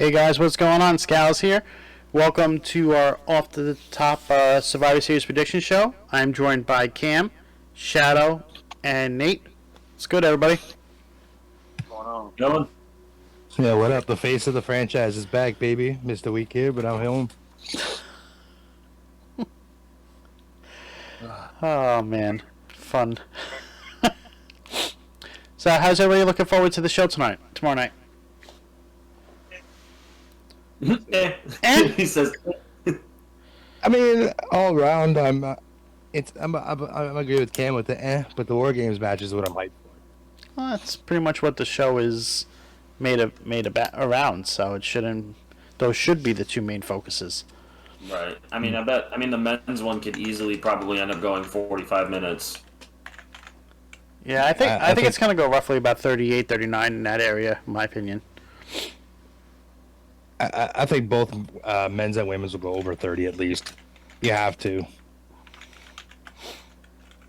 Hey guys, what's going on? Scals here. Welcome to our off the top Survivor Series prediction show. I'm joined by Cam, Shadow, and Nate. It's good, everybody. What's going on? Going? Yeah, what up? The face of the franchise is back, baby. Missed a week here, but I'm home. Oh man, fun. So, how's everybody looking forward to the show tomorrow night? He says. I mean, all around, I'm agree with Cam with the but the War Games match is what I'm hyped for. Well, that's pretty much what the show is made around. So it shouldn't. Those should be the two main focuses. Right. I mean, the men's one could easily probably end up going 45 minutes. Yeah, I think it's going to go roughly about 38, 39 in that area, in my opinion. I think both men's and women's will go over 30 at least. You have to.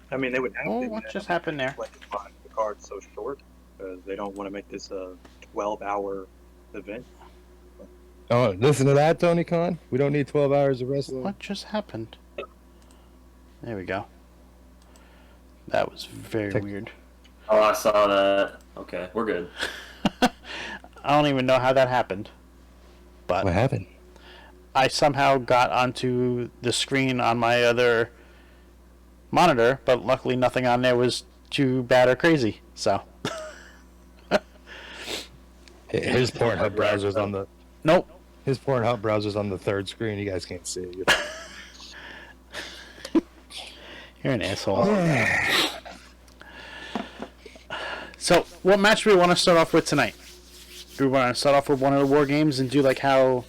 I mean, they would have to. What just happened there? The card's so short because they don't want to make this a 12-hour event. Oh, listen to that, Tony Khan. We don't need 12 hours of wrestling. What just happened? There we go. That was very weird. Oh, I saw that. Okay, we're good. I don't even know how that happened. But what happened? I somehow got onto the screen on my other monitor, but luckily nothing on there was too bad or crazy. So his Pornhub browser's on the nope. His Pornhub browser's on the third screen. You guys can't see it. You're an asshole. So, what match do we want to start off with tonight? Do we want to start off with one of the War Games and do like how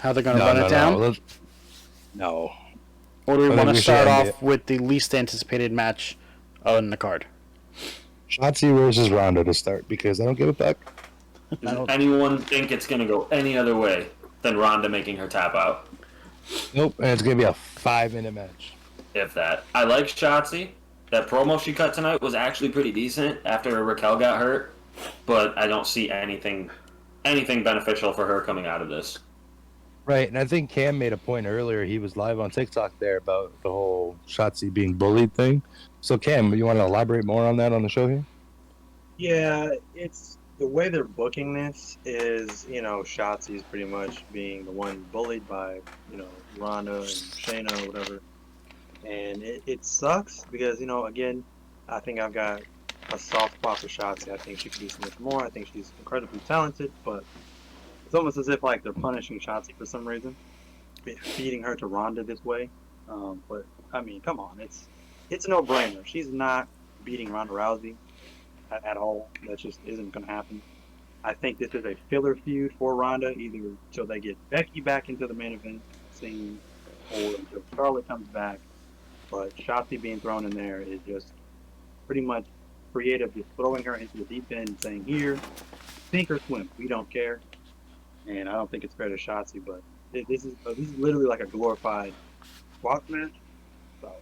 they're going to run it down? No. Or do we want to start off with the least anticipated match on the card? Shotzi versus Ronda to start because I don't give a fuck. Does anyone think it's going to go any other way than Ronda making her tap out? Nope, and it's going to be a 5-minute match. If that. I like Shotzi. That promo she cut tonight was actually pretty decent after Raquel got hurt, but I don't see anything beneficial for her coming out of this. Right, and I think Cam made a point earlier. He was live on TikTok there about the whole Shotzi being bullied thing. So, Cam, you want to elaborate more on that on the show here? Yeah, it's the way they're booking this is, Shotzi's pretty much being the one bullied by, Ronda and Shayna or whatever. And it sucks because, again, I think I've got a soft spot for Shotzi. I think she could do so much more. I think she's incredibly talented, but it's almost as if like they're punishing Shotzi for some reason, feeding her to Ronda this way. But I mean, come on, it's a no-brainer. She's not beating Ronda Rousey at all. That just isn't going to happen. I think this is a filler feud for Ronda, either until they get Becky back into the main event scene or until Charlotte comes back. But Shotzi being thrown in there is just pretty much creative, just throwing her into the deep end and saying, here, sink or swim, we don't care. And I don't think it's fair to Shotzi, but this is literally like a glorified squash match. So,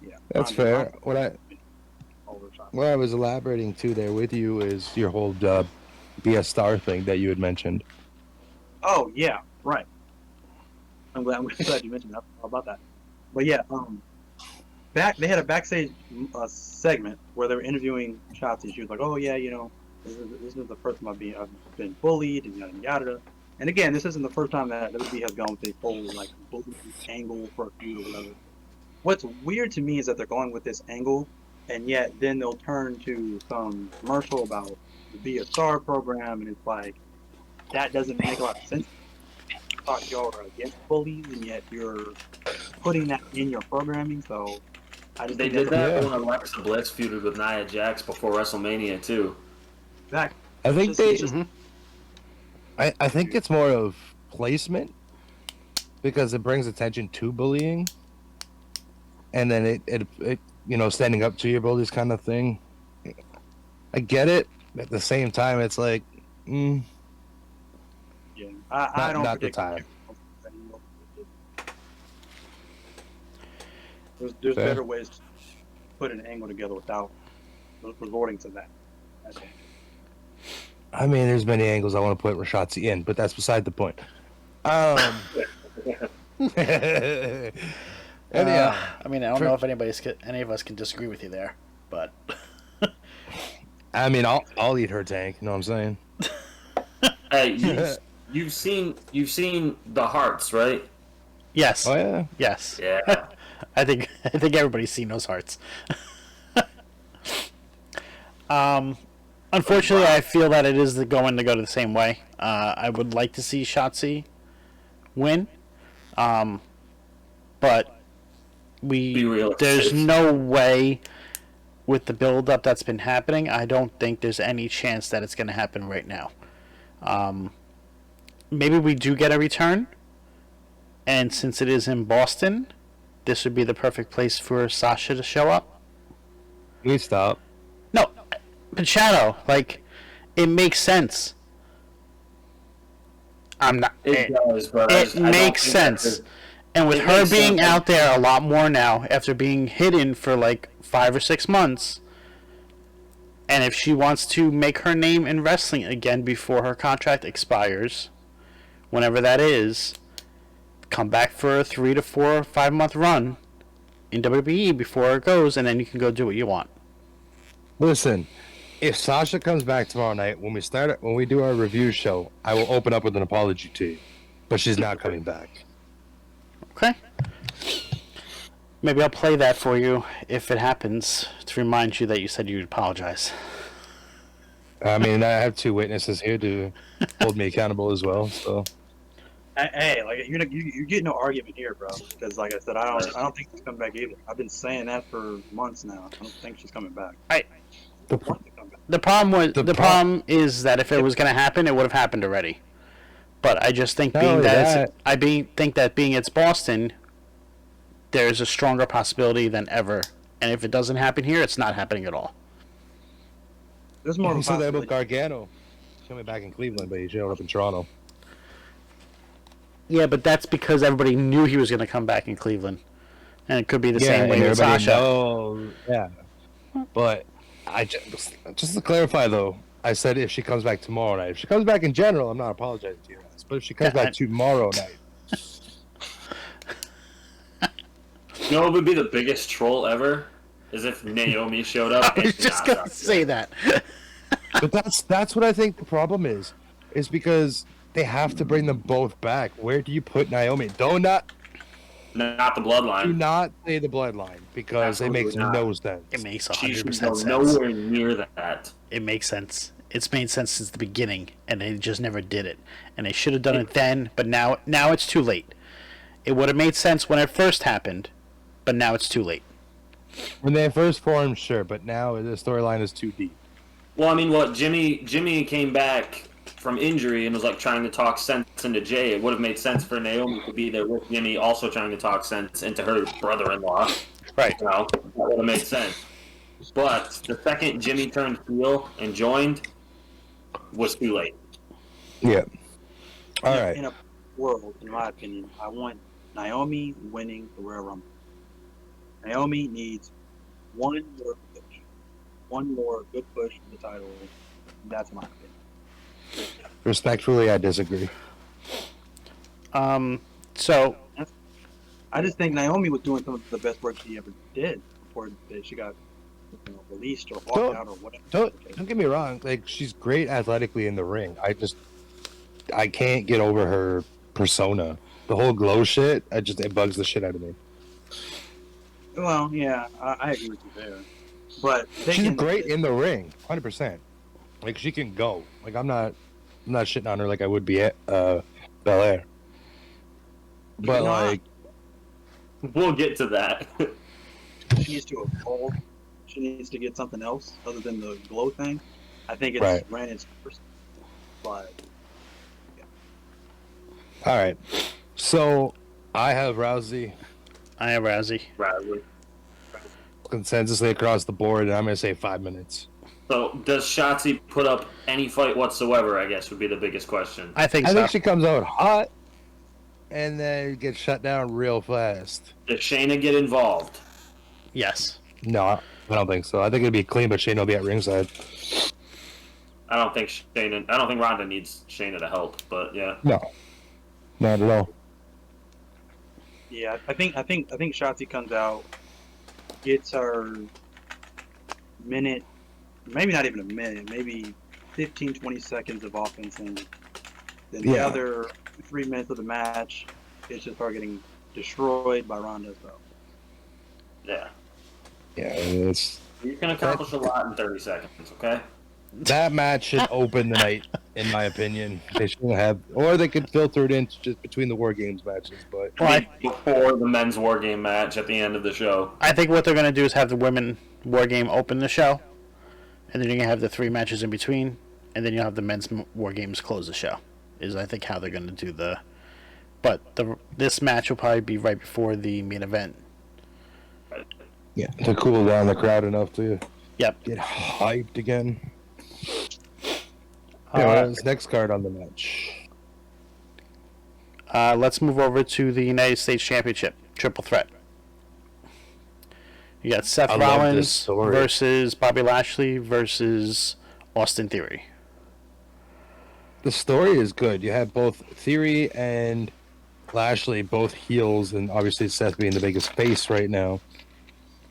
yeah. That's fair. What I was elaborating to there with you is your whole be a star thing that you had mentioned. Oh, yeah, right. I'm glad you mentioned that. How about that? But yeah, they had a backstage segment where they were interviewing Shotzi. She was like, "Oh yeah, this is the first time I've been bullied and yada yada." And again, this isn't the first time that WWE has gone with a whole like bullying angle for a feud or whatever. What's weird to me is that they're going with this angle, and yet then they'll turn to some commercial about the Be a Star program, and it's like that doesn't make a lot of sense. Thought y'all are against bullies, and yet you're putting that in your programming. So I just they did that when Alexa Bliss feuded with Nia Jax before WrestleMania too. Exactly. I think I think it's more of placement because it brings attention to bullying, and then it standing up to your bullies kind of thing. I get it. At the same time, it's like. Yeah, I don't not predict the time. There's better ways to put an angle together without resorting to that. I mean, there's many angles I want to put Rashotzi in, but that's beside the point. Anyhow, I mean, I don't know if any of us can disagree with you there, but I mean, I'll eat her tank. You know what I'm saying? Hey, you've seen the hearts, right? yes, Oh yeah. yes. Yeah. I think everybody's seen those hearts. Unfortunately, I feel that it is going to go the same way. I would like to see Shotzi win, but Be realistic. there's no way with the build-up that's been happening. I don't think there's any chance that it's going to happen right now. Maybe we do get a return, and since it is in Boston, this would be the perfect place for Sasha to show up. We stop. No, but Shadow, like, it makes sense. I'm not. It does, but It I don't makes think that sense. And with it her makes being sense. out there a lot more now, after being hidden for like 5 or 6 months, and if she wants to make her name in wrestling again before her contract expires, whenever that is, come back for a 3 to 4 or 5 month run in WWE before it goes, and then you can go do what you want. Listen, if Sasha comes back tomorrow night when we do our review show, I will open up with an apology to you. But she's not coming back. Okay. Maybe I'll play that for you if it happens to remind you that you said you'd apologize. I mean, I have 2 witnesses here to hold me accountable as well. So Hey, like you get no argument here, bro. Because like I said, I don't think she's coming back either. I've been saying that for months now. I don't think she's coming back. the, I want to come back. The problem The problem is that if it was going to happen, it would have happened already. But I just think Not being only that that- think that being it's Boston, there's a stronger possibility than ever. And if it doesn't happen here, it's not happening at all. There's more of you a said that about possibility. Gargano. He's coming back in Cleveland, but he showed up in Toronto. Yeah, but that's because everybody knew he was going to come back in Cleveland, and it could be the same way and with everybody Sasha. knows. Yeah. But I just to clarify though, I said if she comes back tomorrow night. If she comes back in general, I'm not apologizing to you guys. But if she comes Yeah, back tomorrow night, You know what would be the biggest troll ever? Is if Naomi showed up. I was and just not going to Sasha. say that. but that's what I think the problem is because they have to bring them both back. Where do you put Naomi? Not the Do bloodline. not say the bloodline because it makes Absolutely not. no sense. It makes She should 100% go sense. nowhere near that. It makes sense. It's made sense since the beginning, and they just never did it. And they should have done it then, but now it's too late. It would have made sense when it first happened, but now it's too late. When they first formed, sure, but now the storyline is too deep. Well, I mean, what Jimmy came back from injury and was like trying to talk sense into Jay. It would have made sense for Naomi to be there with Jimmy, also trying to talk sense into her brother-in-law. Right. You know, that would have made sense. But the second Jimmy turned heel and joined, was too late. Yeah. All In a- right. In a world, in my opinion, I want Naomi winning the Royal Rumble. Naomi needs one more push. One more good push for the title. That's my opinion. Respectfully, I disagree. So I just think Naomi was doing some of the best work she ever did before she got released or walked Don't- out or whatever. Don't get me wrong. Like she's great athletically in the ring. I can't get over her persona. The whole glow shit. It bugs the shit out of me. Well, yeah, I agree with you there. But She's great in the ring, 100%. Like she can go. Like I'm not shitting on her like I would be at Belair. But No, like, We'll get to that. she needs to evolve. She needs to get something else other than the glow thing. I think it's Right. ran its course. But all right. So I have Rousey I have Rousey. Radley. consensusly across the board, and I'm gonna say 5 minutes. So, does Shotzi put up any fight whatsoever, I guess, would be the biggest question. I think I so. think she comes out hot, and then gets shut down real fast. Does Shayna get involved? Yes. No, I don't think so. I think it'd be clean, but Shane will be at ringside. I don't think Ronda needs Shayna to help, but yeah. No, not at all. Yeah, I think Shotzi comes out, gets her minute, maybe not even a minute, maybe 15, 20 seconds of offense, and then the Yeah. other 3 minutes of the match, it's just her getting destroyed by Ronda. So Yeah. Yeah, it's You can accomplish a lot in 30 seconds, okay? that match should open the night, in my opinion. They shouldn't have, or they could filter it in just between the War Games matches. But Well, I mean, before the men's war game match at the end of the show. I think what they're going to do is have the women war game open the show, and then you're going to have the 3 matches in between, and then you'll have the men's war games close the show. Is I think how they're going to do the. But this match will probably be right before the main event. yeah, to cool down the crowd enough to Yep. get hyped again. Yeah, what's next card on the match? Let's move over to the United States Championship triple threat. You got Seth I love this Rollins story. versus Bobby Lashley versus Austin Theory. The story is good. You have both Theory and Lashley, both heels, and obviously Seth being the biggest face right now.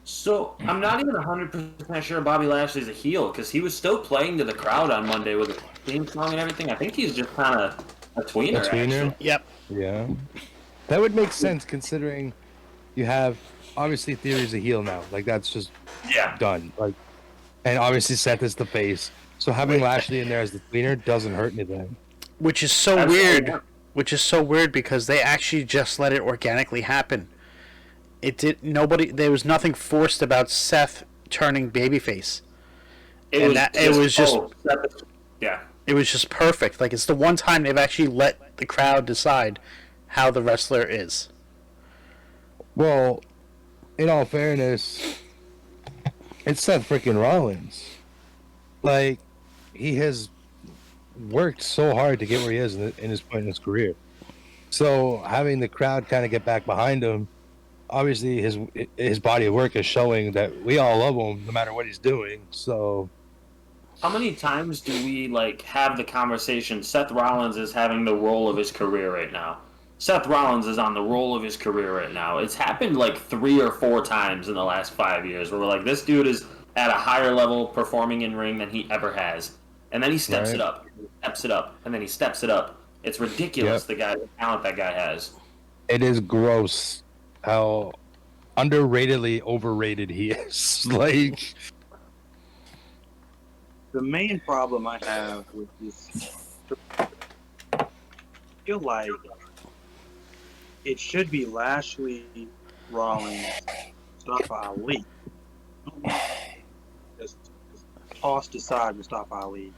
So I'm not even 100% sure Bobby Lashley's a heel because he was still playing to the crowd on Monday with a theme song and everything. I think he's just kind of a tweener. A tweener? Actually. Yep. Yeah. That would make sense considering you have obviously Theory's a heel now. Like that's just Yeah. done. Like, and obviously Seth is the face. So having Lashley in there as the tweener doesn't hurt anything. Which is so Absolutely. weird. Which is so weird because they actually just let it organically happen. It did nobody. There was nothing forced about Seth turning babyface. Yeah. It was just perfect. Like it's the one time they've actually let the crowd decide how the wrestler is. Well, in all fairness, it's Seth freaking Rollins. Like, he has worked so hard to get where he is in his point in his career. So having the crowd kind of get back behind him, obviously his body of work is showing that we all love him no matter what he's doing. So How many times do we have the conversation? Seth Rollins is having the role of his career right now. Seth Rollins is on the roll of his career right now. It's happened 3 or 4 times in the last 5 years where we're like, this dude is at a higher level performing in ring than he ever has. And then he steps Right. it up, steps it up, and then he steps it up. It's ridiculous the talent that guy has. it is gross how underratedly overrated he is. Like, the main problem I have with this, I feel like it should be Lashley, Rollins, Mustafa Ali. Just tossed aside Mustafa Ali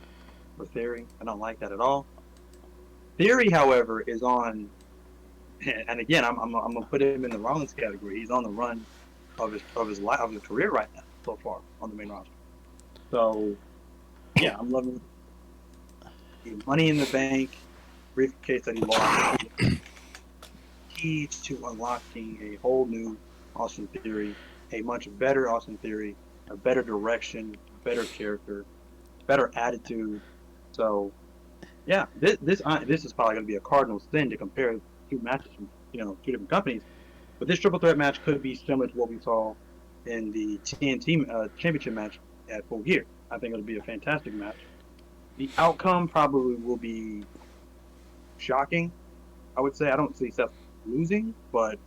for Theory. I don't like that at all. Theory, however, is on, and again, I'm gonna put him in the Rollins category. He's on the run of his career right now so far on the main roster. So, yeah, I'm loving the Money in the Bank briefcase that he lost. Key to unlocking a whole new Austin Theory, a much better Austin Theory, a better direction, better character, better attitude. So, yeah, this is probably going to be a cardinal sin to compare 2 matches from 2 different companies. But this triple threat match could be similar to what we saw in the TNT championship match at Full Gear. I think it'll be a fantastic match. The outcome probably will be shocking. I would say I don't see Seth losing, but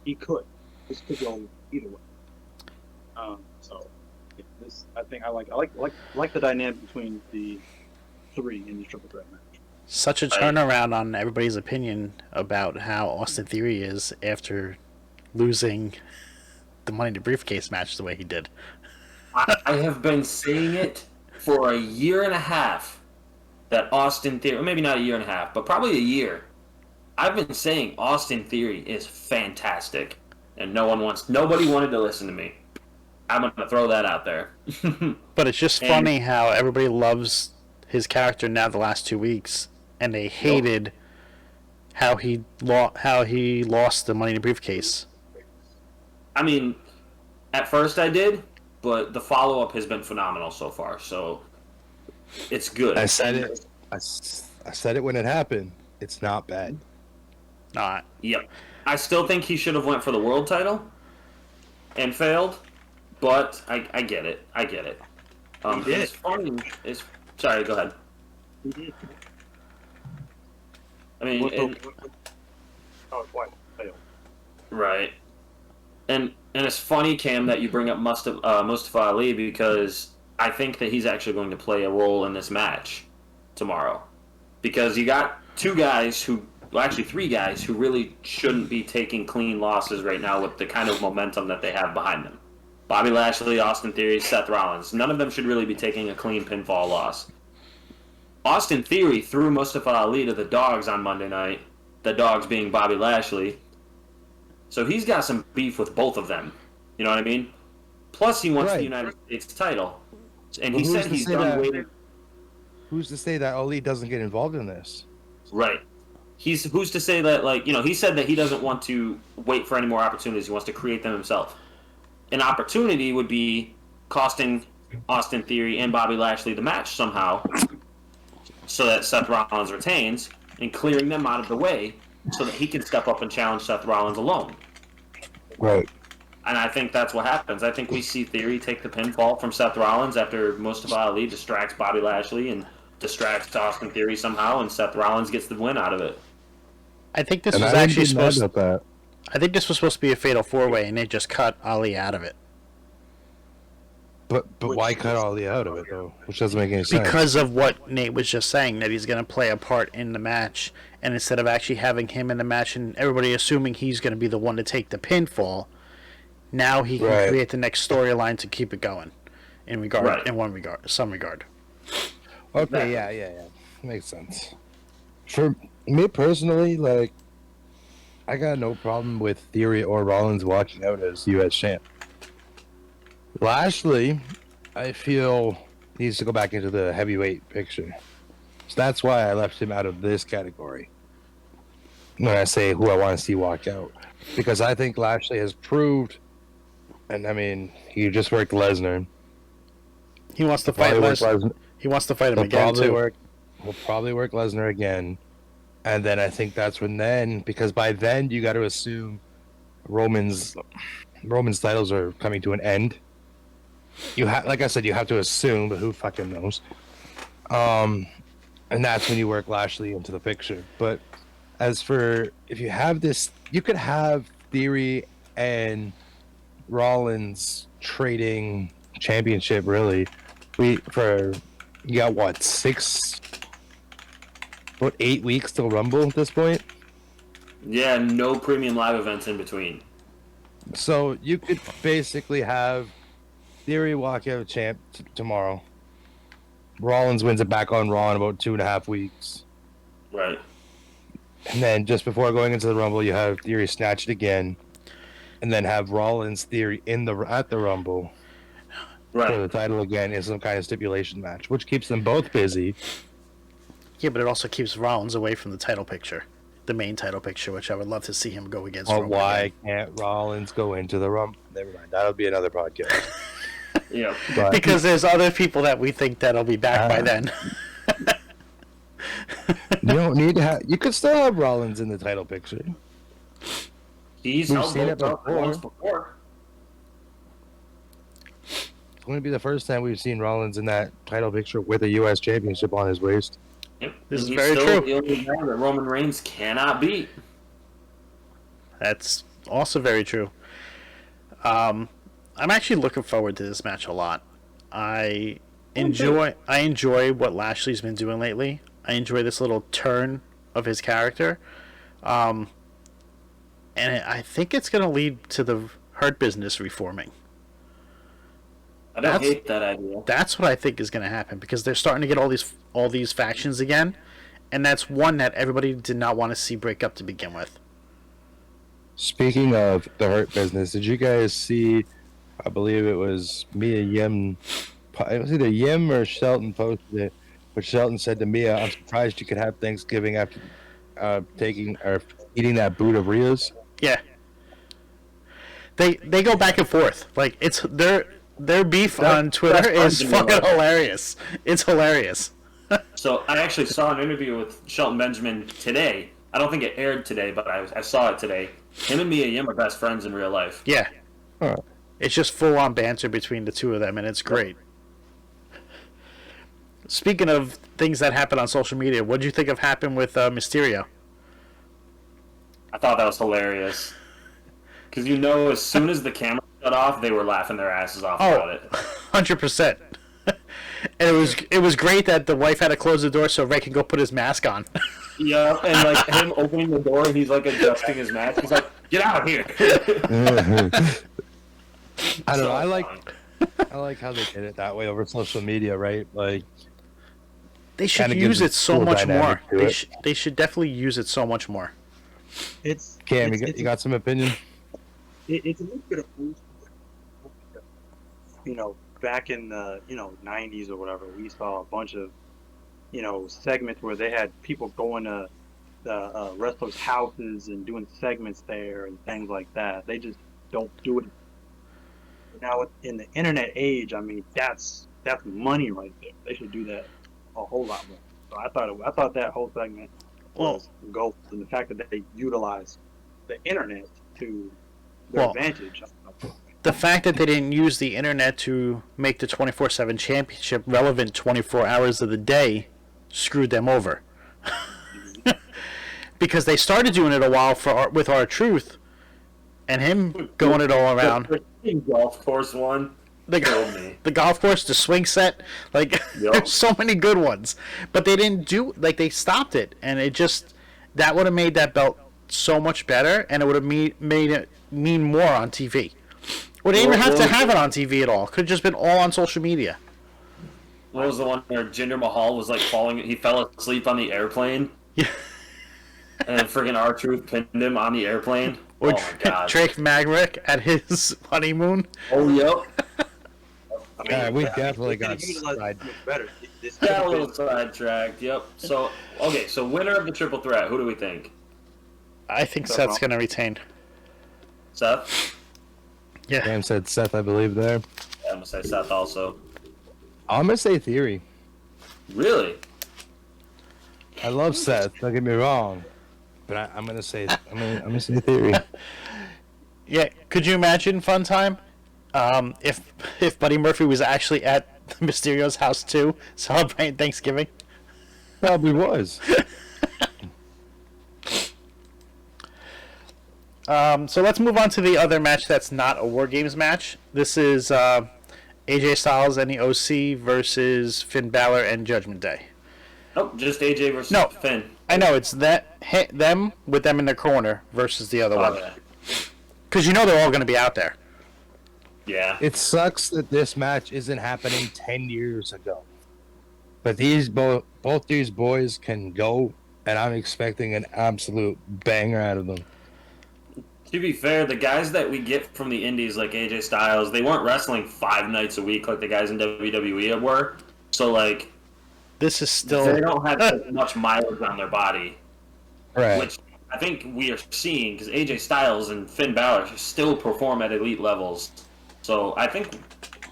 he could. This could go either way. So yeah, this I think I like the dynamic between the 3 in the triple threat match. Such a turnaround on everybody's opinion about how Austin Theory is after losing the Money in the Briefcase match the way he did. I have been saying it for a year and a half that Austin Theory, or maybe not a year and a half, but probably a year. I've been saying Austin Theory is fantastic, and nobody wanted to listen to me. I'm gonna throw that out there. But it's just funny how everybody loves his character now the last 2 weeks, and they hated how he lost the Money in the Briefcase. I mean, at first I did, but the follow-up has been phenomenal so far. So It's good. I said it. I said it when it happened. It's not bad. Not. Yep. I still think he should have went for the world title and failed, but I get it. I get it. He did. It's funny. Sorry, go ahead. He did. I mean, Oh, it's white. Failed. right. And it's funny, Cam, that you bring up Mustafa Ali, because I think that he's actually going to play a role in this match tomorrow. Because you got three guys who really shouldn't be taking clean losses right now with the kind of momentum that they have behind them. Bobby Lashley, Austin Theory, Seth Rollins. None of them should really be taking a clean pinfall loss. Austin Theory threw Mustafa Ali to the dogs on Monday night, the dogs being Bobby Lashley. So he's got some beef with both of them. You know what I mean? Plus, he wants the United States title. And he said he's done waiting. Who's to say that Ali doesn't get involved in this? Right. Who's to say that, like, you know, he said that he doesn't want to wait for any more opportunities. He wants to create them himself. An opportunity would be costing Austin Theory and Bobby Lashley the match somehow so that Seth Rollins retains, and clearing them out of the way so that he can step up and challenge Seth Rollins alone. Right. And I think that's what happens. I think we see Theory take the pinfall from Seth Rollins after Mustafa Ali distracts Bobby Lashley and distracts Austin Theory somehow, and Seth Rollins gets the win out of it. I think this was actually supposed. I think this was supposed to be a fatal 4-way, and they just cut Ali out of it. But why cut Ali out of it though? Which doesn't make any sense. Because of what Nate was just saying, that he's going to play a part in the match, and instead of actually having him in the match and everybody assuming he's going to be the one to take the pinfall, now he can create the next storyline to keep it going. In some regard. Okay, yeah. Makes sense. For me personally, like, I got no problem with Theory or Rollins walking out as U.S. champ. Lashley, I feel, needs to go back into the heavyweight picture. So that's why I left him out of this category when I say who I want to see walk out. Because I think Lashley has proved, and I mean, he just worked Lesnar. He wants to fight Lesnar. He wants to fight him again, too. He'll probably work Lesnar again. And then I think that's when because by then you got to assume Roman's titles are coming to an end. Like I said, you have to assume, but who fucking knows? And that's when you work Lashley into the picture. But as for if you have this, you could have Theory and Rollins trading championship. Really, you got what 8 weeks till Rumble at this point? Yeah, no premium live events in between. So you could basically have Theory walk out champ tomorrow. Rollins wins it back on Raw in about 2.5 weeks. Right. And then just before going into the Rumble, you have Theory snatch it again. And then have Rollins Theory at the Rumble. Right. For the title again in some kind of stipulation match, which keeps them both busy. Yeah, but it also keeps Rollins away from the title picture, the main title picture, which I would love to see him go against. Oh, why can't Rollins go into the Rumble? Never mind, that'll be another podcast. Yeah, because there's other people that we think that'll be back by then. You don't need to have. You could still have Rollins in the title picture. We've seen it before. It's going to be the first time we've seen Rollins in that title picture with a U.S. championship on his waist. Yep. This is very true. The only guy that Roman Reigns cannot beat. That's also very true. I'm actually looking forward to this match a lot. I enjoy what Lashley's been doing lately. I enjoy this little turn of his character. And I think it's going to lead to the Hurt Business reforming. I don't hate that idea. That's what I think is going to happen, because they're starting to get all these factions again, and that's one that everybody did not want to see break up to begin with. Speaking of the Hurt Business, did you guys see? I believe it was Mia Yim. It was either Yim or Shelton posted it, but Shelton said to Mia, "I'm surprised you could have Thanksgiving after eating that boot of Rhea's." Yeah. They go back and forth. Like Their beef They're on Twitter best friends is in real fucking life. hilarious. It's hilarious. So I actually saw an interview with Shelton Benjamin today. I don't think it aired today, but I saw it today. Him and Mia Yim are best friends in real life. Yeah. Huh. It's just full on banter between the two of them, and it's great. Speaking of things that happen on social media, what did you think of happened with Mysterio? I thought that was hilarious. Because as soon as the camera shut off, they were laughing their asses off about it. 100%. And it was great that the wife had to close the door so Ray can go put his mask on. Yeah, and like him opening the door and he's like adjusting his mask. He's like, "Get out of here!" I don't know. I fun. like how they did it that way over social media, right? Like, They should Kinda use gives it so cool much more. dynamic to it. They should definitely use it so much more. Cam, It's you got some opinion? it's a little bit of boost. Back in the 90s or whatever, we saw a bunch of segments where they had people going to the wrestlers' houses and doing segments there and things like that. They just don't do it now in the internet age. I mean, that's money right there. They should do that a whole lot more. So I thought that whole segment was gold, and the fact that they utilize the internet to their Well, advantage. The fact that they didn't use the internet to make the 24/7 championship relevant 24 hours of the day screwed them over. Because they started doing it a while with R-Truth and him going it all around. The golf course one. Killed me. The golf course, the swing set, like Yep. there's so many good ones. But they didn't they stopped it, and that would have made that belt so much better, and it would have made it mean more on TV. We didn't even have to have it on TV at all. Could have just been all on social media. What was the one where Jinder Mahal was like falling? He fell asleep on the airplane. Yeah. And then friggin' R-Truth pinned him on the airplane. Or Oh my god. Drake Maverick at his honeymoon. Oh yep. I mean, Yeah, we definitely they got could've utilized side. it much better. This Got a could've little been- sidetracked. Yep. So winner of the triple threat. Who do we think? I think Seth Seth's Rollins. going to retain. Seth. Yeah. Cam said Seth, I believe there. Yeah, I'm gonna say Seth also. I'm gonna say Theory. Really? I love Seth. Don't get me wrong, but I'm gonna say Theory. Yeah. Could you imagine fun time? If Buddy Murphy was actually at Mysterio's house too, celebrating Thanksgiving. Probably was. So let's move on to the other match that's not a War Games match. This is AJ Styles and the OC versus Finn Balor and Judgment Day. Nope. Just AJ versus No. Finn. I know it's them with them in their corner versus the other one. Okay. Because they're all going to be out there. Yeah. It sucks that this match isn't happening 10 years ago. But both these boys can go, and I'm expecting an absolute banger out of them. To be fair, the guys that we get from the indies, like AJ Styles, they weren't wrestling 5 nights a week like the guys in WWE were. So, like, This is still. they don't have as much mileage on their body, Right. which I think we are seeing because AJ Styles and Finn Balor still perform at elite levels. So I think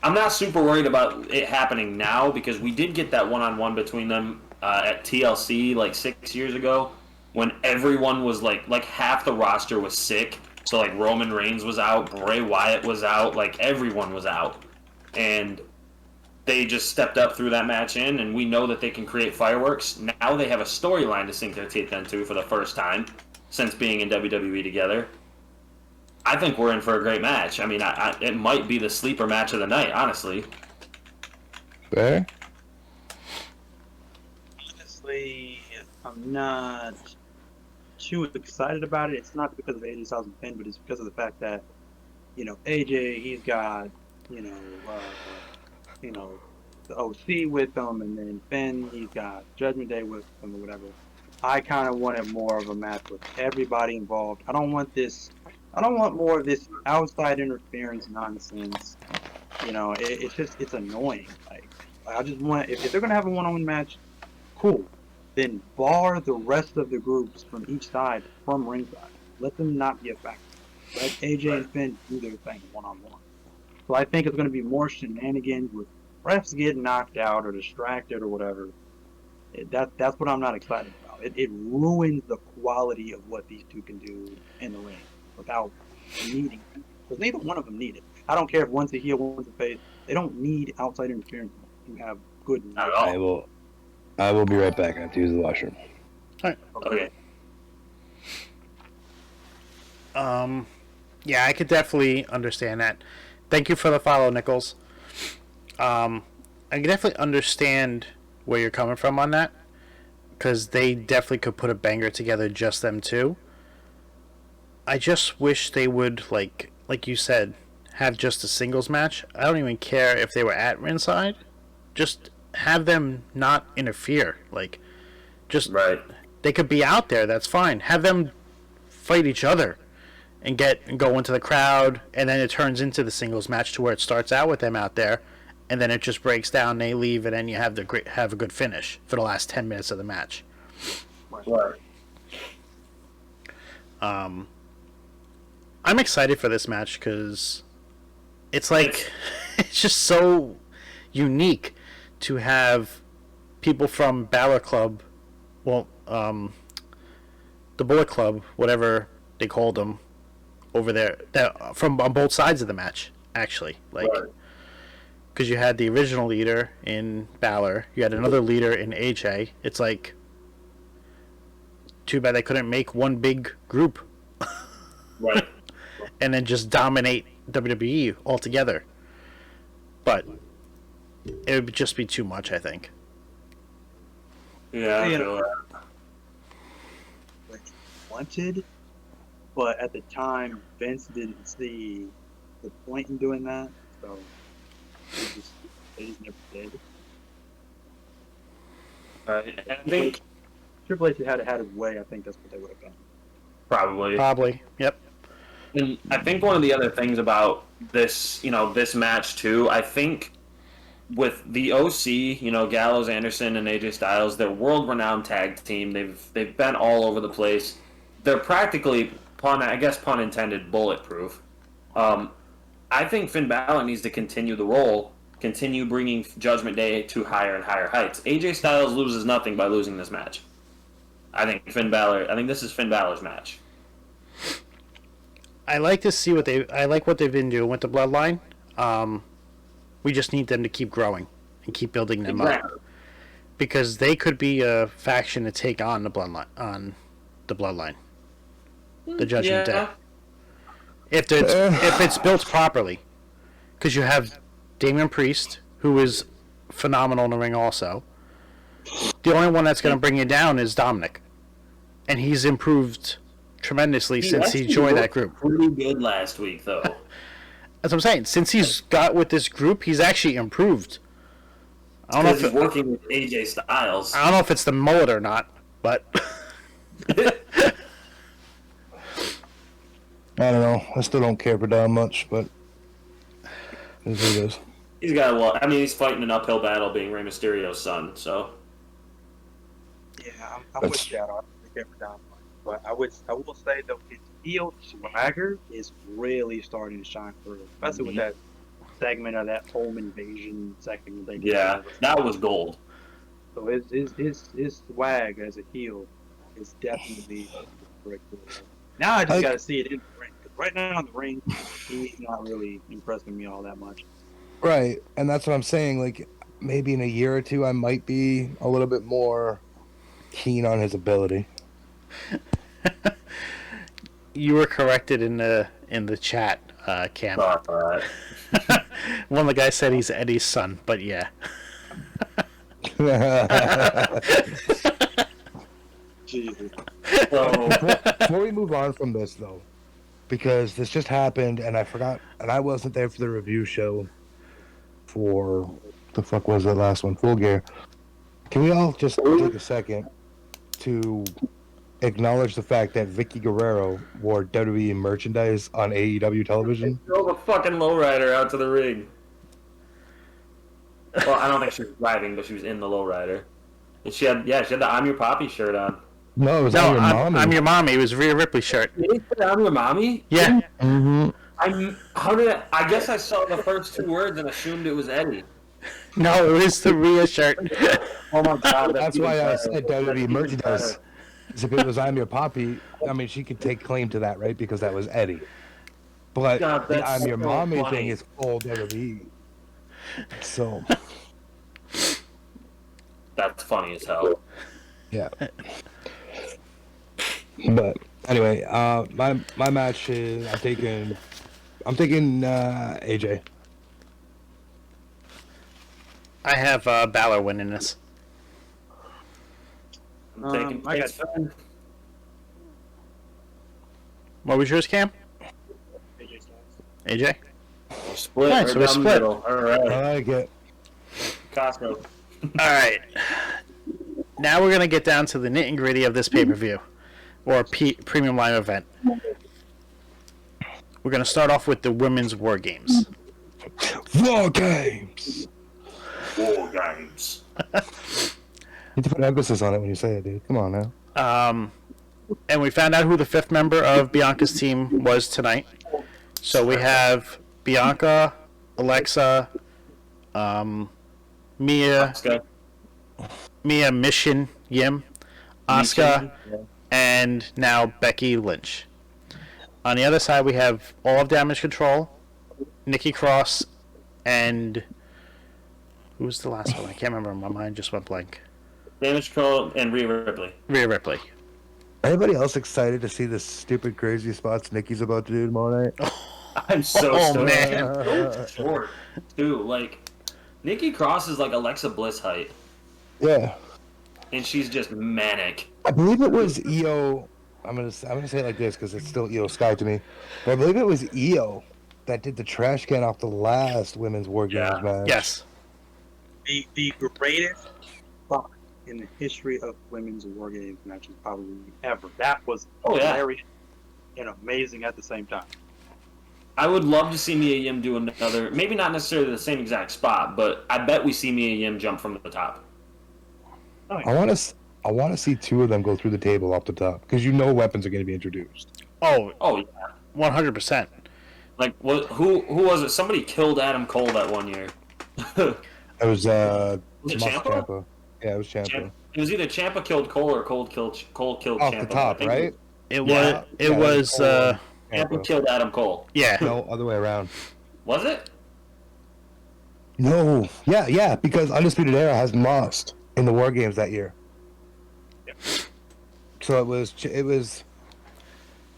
I'm not super worried about it happening now because we did get that one-on-one between them at TLC like 6 years ago when everyone was like half the roster was sick. So like Roman Reigns was out, Bray Wyatt was out, like everyone was out. And they just stepped up through that match and we know that they can create fireworks. Now they have a storyline to sink their teeth into for the first time since being in WWE together. I think we're in for a great match. I mean, it might be the sleeper match of the night, honestly. Fair? Honestly, I'm not too excited about it. It's not because of AJ Styles and Finn, but it's because of the fact that, AJ, he's got, the OC with him, and then Finn, he's got Judgment Day with him or whatever. I kind of wanted more of a match with everybody involved. I don't want more of this outside interference nonsense. It's annoying. Like, I just want, if they're gonna have a one-on-one match, cool. Then bar the rest of the groups from each side from ringside. Let them not be a factor. Let AJ and Finn do their thing one-on-one. So I think it's going to be more shenanigans with refs getting knocked out or distracted or whatever. That's what I'm not excited about. It ruins the quality of what these two can do in the ring without needing, because neither one of them need it. I don't care if one's a heel, one's a face. They don't need outside interference to have good. Not at all. I will be right back. I have to use the washroom. Okay. Yeah, I could definitely understand that. Thank you for the follow, Nichols. I can definitely understand where you're coming from on that, because they definitely could put a banger together, just them two. I just wish they would, like you said, have just a singles match. I don't even care if they were at ringside. Just have them not interfere. Like, just Right. they could be out there. That's fine. Have them fight each other and go into the crowd, and then it turns into the singles match to where it starts out with them out there, and then it just breaks down. They leave, and then you have a good finish for the last 10 minutes of the match. Right. I'm excited for this match because it's like it's just so unique to have people from Balor Club, well, the Bullet Club, whatever they called them over there, that from on both sides of the match, actually, like, because you had the original leader in Balor, you had another leader in AJ. It's like, too bad they couldn't make one big group. Right. And then just dominate WWE altogether. But it would just be too much, I think. Yeah. I You feel know, that. like, wanted, but at the time Vince didn't see the point in doing that, so they just never did. Right. And I think Triple H had his way. I think that's what they would have done. probably. Probably. Yep. And I think one of the other things about this, this match too, I think with the OC, Gallows, Anderson, and AJ Styles, they're world-renowned tag team. They've been all over the place. They're practically, pun intended, bulletproof. I think Finn Balor needs to continue the role, continue bringing Judgment Day to higher and higher heights. AJ Styles loses nothing by losing this match. I think this is Finn Balor's match. I like to see I like what they've been doing with the Bloodline. We just need them to keep growing and keep building them up, because they could be a faction to take on the Bloodline. The Judgment Day. If it's built properly, because you have Damian Priest, who is phenomenal in the ring also. The only one that's going to bring you down is Dominic, and he's improved tremendously since he joined that group. Pretty good last week, though. That's what I'm saying. Since he's got with this group, he's actually improved. I don't know if he's working with AJ Styles. I don't know if it's the mullet or not, but I don't know. I still don't care for Dom much, but it is what it is. He's got a lot. I mean, he's fighting an uphill battle being Rey Mysterio's son, so. Yeah, I'm with that. I don't care for Dom, but I will say though, his heel swagger is really starting to shine through, especially with that segment of that home invasion segment they did. Yeah, that was gold. So his swag as a heel is definitely very cool. Now I just got to see it in the ring. 'Cause right now in the ring, he's not really impressing me all that much. Right, and that's what I'm saying. Like, maybe in a year or two, I might be a little bit more keen on his ability. you were corrected in the chat, Cam. One of the guys said he's Eddie's son, but yeah. Jesus. Before we move on from this, though, because this just happened, and I forgot, and I wasn't there for the review show for the fuck was that last one, Full Gear. Can we all just take a second to acknowledge the fact that Vicky Guerrero wore WWE merchandise on AEW television? Throw the fucking lowrider out to the ring. Well, I don't think she was driving, but she was in the lowrider. And she had the I'm Your Poppy shirt on. No, it was No, on your mommy. I'm Your Mommy. It was Rhea Ripley's shirt. Did he put I'm Your Mommy? Yeah. Mm-hmm. I guess I saw the first two words and assumed it was Eddie. No, it was the Rhea shirt. Oh my god, That's why I said That's WWE even merchandise. better. 'Cause if it was I'm Your Poppy, I mean, she could take claim to that, right? Because that was Eddie. But God, the that's I'm Your so Mommy funny. thing is full WWE. So, That's funny as hell. yeah. But anyway, my match is I'm taking AJ. I have Balor winning this. I'm taking I got- Finn. What was yours, Cam? AJ Styles. AJ? Split Nice, or so we're down the split. middle. All right, I like it. Costco. All right. Now we're gonna get down to the nitty gritty of this pay-per-view, or premium live event. We're gonna start off with the women's War Games. War Games. War games. You need to put emphasis on it when you say it, dude. Come on now. And we found out who the fifth member of Bianca's team was tonight. So we have Bianca, Alexa, Mia, Mission, Yim, Asuka, and now Becky Lynch. On the other side, we have all of Damage Control, Nikki Cross, and who's the last one? I can't remember. My mind just went blank. Damage Control and Rhea Ripley. Rhea Ripley. Anybody else excited to see the stupid crazy spots Nikki's about to do tomorrow night? I'm so Oh, stoked. man. So short, too. Like, Nikki Cross is like Alexa Bliss height, Yeah. and she's just manic. I believe it was EO. I'm gonna say it like this because it's still EO Sky to me. But I believe it was EO that did the trash can off the last women's War Games Yeah. match. Yes. The greatest spot in the history of women's War Games matches probably ever. That was hilarious and amazing at the same time. I would love to see Mia Yim do another, maybe not necessarily the same exact spot, but I bet we see Mia Yim jump from the top. I want to see two of them go through the table off the top because you know weapons are going to be introduced. Oh, Oh yeah, 100%. like who was it? Somebody killed Adam Cole that one year. It was Was it Tommaso Ciampa? Ciampa. Yeah, it was Ciampa. It was either Ciampa killed Cole or Cole killed Ciampa. Off the top, I think right? It Yeah. was. It was. Cole and Ciampa Ciampa. killed Adam Cole. Yeah. No, other way around. Was it? No, yeah, because Undisputed Era hasn't lost in the War Games that year. So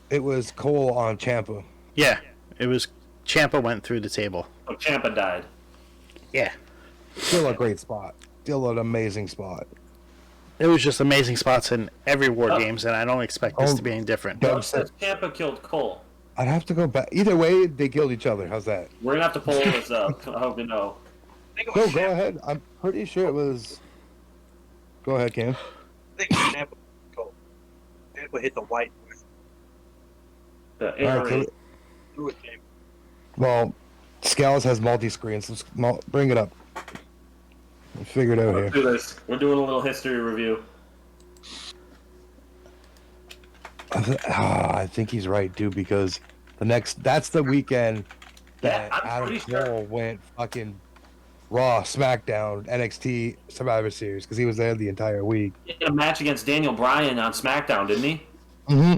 it was Cole on Ciampa. Yeah. It was. Ciampa went through the table. Oh, Ciampa died. Yeah. Still a great spot. Still an amazing spot. It was just amazing spots in every War Oh. Games, and I don't expect this to be any different. Yeah. Doug says Ciampa killed Cole. I'd have to go back. Either way, they killed each other. How's that? We're gonna have to pull this up. I hope you know. I think it No, was go Ciampa. ahead. I'm pretty sure it was. Go ahead, Cam. I think Ciampa Cole. Ciampa hit the white The All right, Aries. through it, Ciampa. well, Scales has multi-screens. Let's bring it up. We'll figure it out Let's here. do this. We're doing a little history review. I think he's right, dude, because that's the weekend that Yeah, I'm Adam pretty Cole sure. went fucking Raw, SmackDown, NXT, Survivor Series, because he was there the entire week. He had a match against Daniel Bryan on SmackDown, didn't he? Mm-hmm.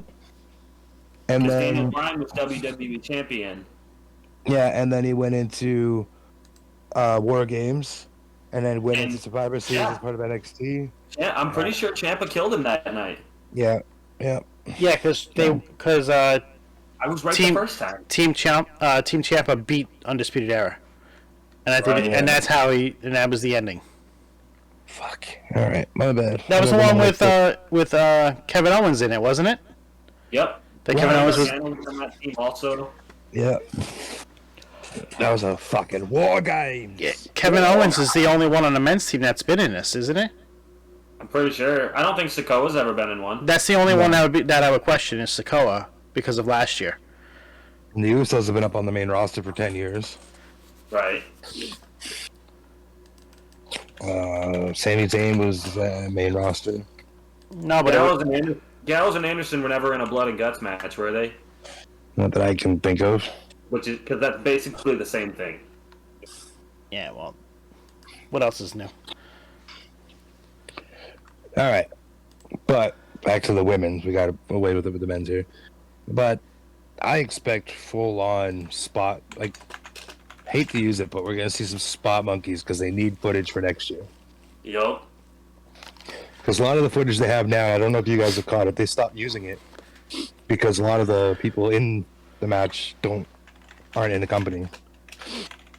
And Because Daniel then, Bryan was WWE champion. yeah, and then he went into War Games, and then went into Survivor Series yeah. as part of NXT. Yeah, I'm pretty sure Ciampa killed him that night. Yeah. Yeah, because I was right Team- the first time. Team Ciampa beat Undisputed Era, and I think, Right, yeah. and that's and that was the ending. Fuck. All right, my bad. That was the one with Kevin Owens in it, wasn't it? Yep. That Kevin Owens was. Daniel from that team also. Yeah. That was a fucking War Game. Yeah, Kevin Owens is the only one on the men's team that's been in this, isn't it? I'm pretty sure. I don't think Sikoa's ever been in one. That's the only one that I would question is Sikoa because of last year. And the Usos have been up on the main roster for 10 years. Right. Sami Zayn was main roster. No, but Gallows and Anderson were never in a blood and guts match, were they? Not that I can think of. which is because that's basically the same thing. Yeah, well, what else is new? All right, but back to the women's. We got away with it with the men's here, but I expect full on spot. Like, hate to use it, but we're gonna see some spot monkeys because they need footage for next year. Yup. Because a lot of the footage they have now, I don't know if you guys have caught it. They stopped using it because a lot of the people in the match aren't in the company.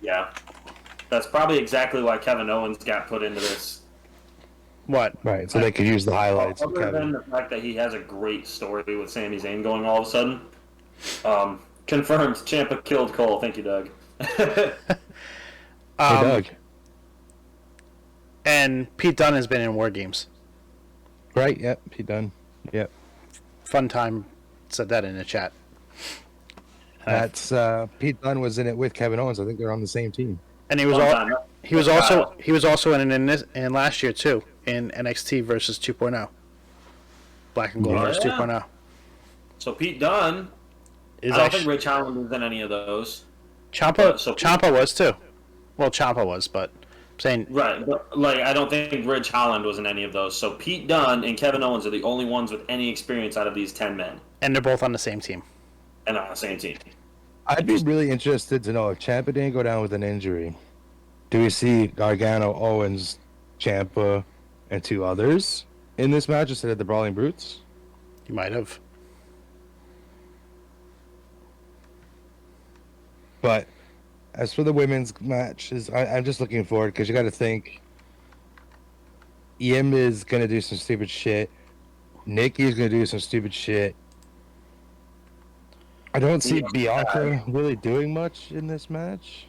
Yeah. That's probably exactly why Kevin Owens got put into this. What? Right, so they could use the highlights of Other than Kevin. the fact that he has a great story with Sami Zayn going all of a sudden. Confirmed, Ciampa killed Cole. Thank you, Doug. Hey, Doug. And Pete Dunne has been in War Games. Right, yep, he done. Yep. Fun time said that in the chat. That's Pete Dunne was in it with Kevin Owens. I think they're on the same team. And he was Fun all time. he was also in last year too in NXT versus 2.0. Black and Gold Oh, versus yeah. 2.0. So Pete Dunne. Is I don't actually think Rich Holland was in any of those. Ciampa so- Ciampa was too. Well, Ciampa was, but I'm saying Right, but I don't think Ridge Holland was in any of those. So Pete Dunne and Kevin Owens are the only ones with any experience out of these 10 men, and they're both on the same team. and on the same team. I'd be really interested to know if Ciampa didn't go down with an injury. Do we see Gargano, Owens, Ciampa, and 2 others in this match instead of the Brawling Brutes? You might have. But as for the women's matches, I'm just looking forward because you got to think Yim is going to do some stupid shit. Nikki's going to do some stupid shit. I don't see Bianca really doing much in this match.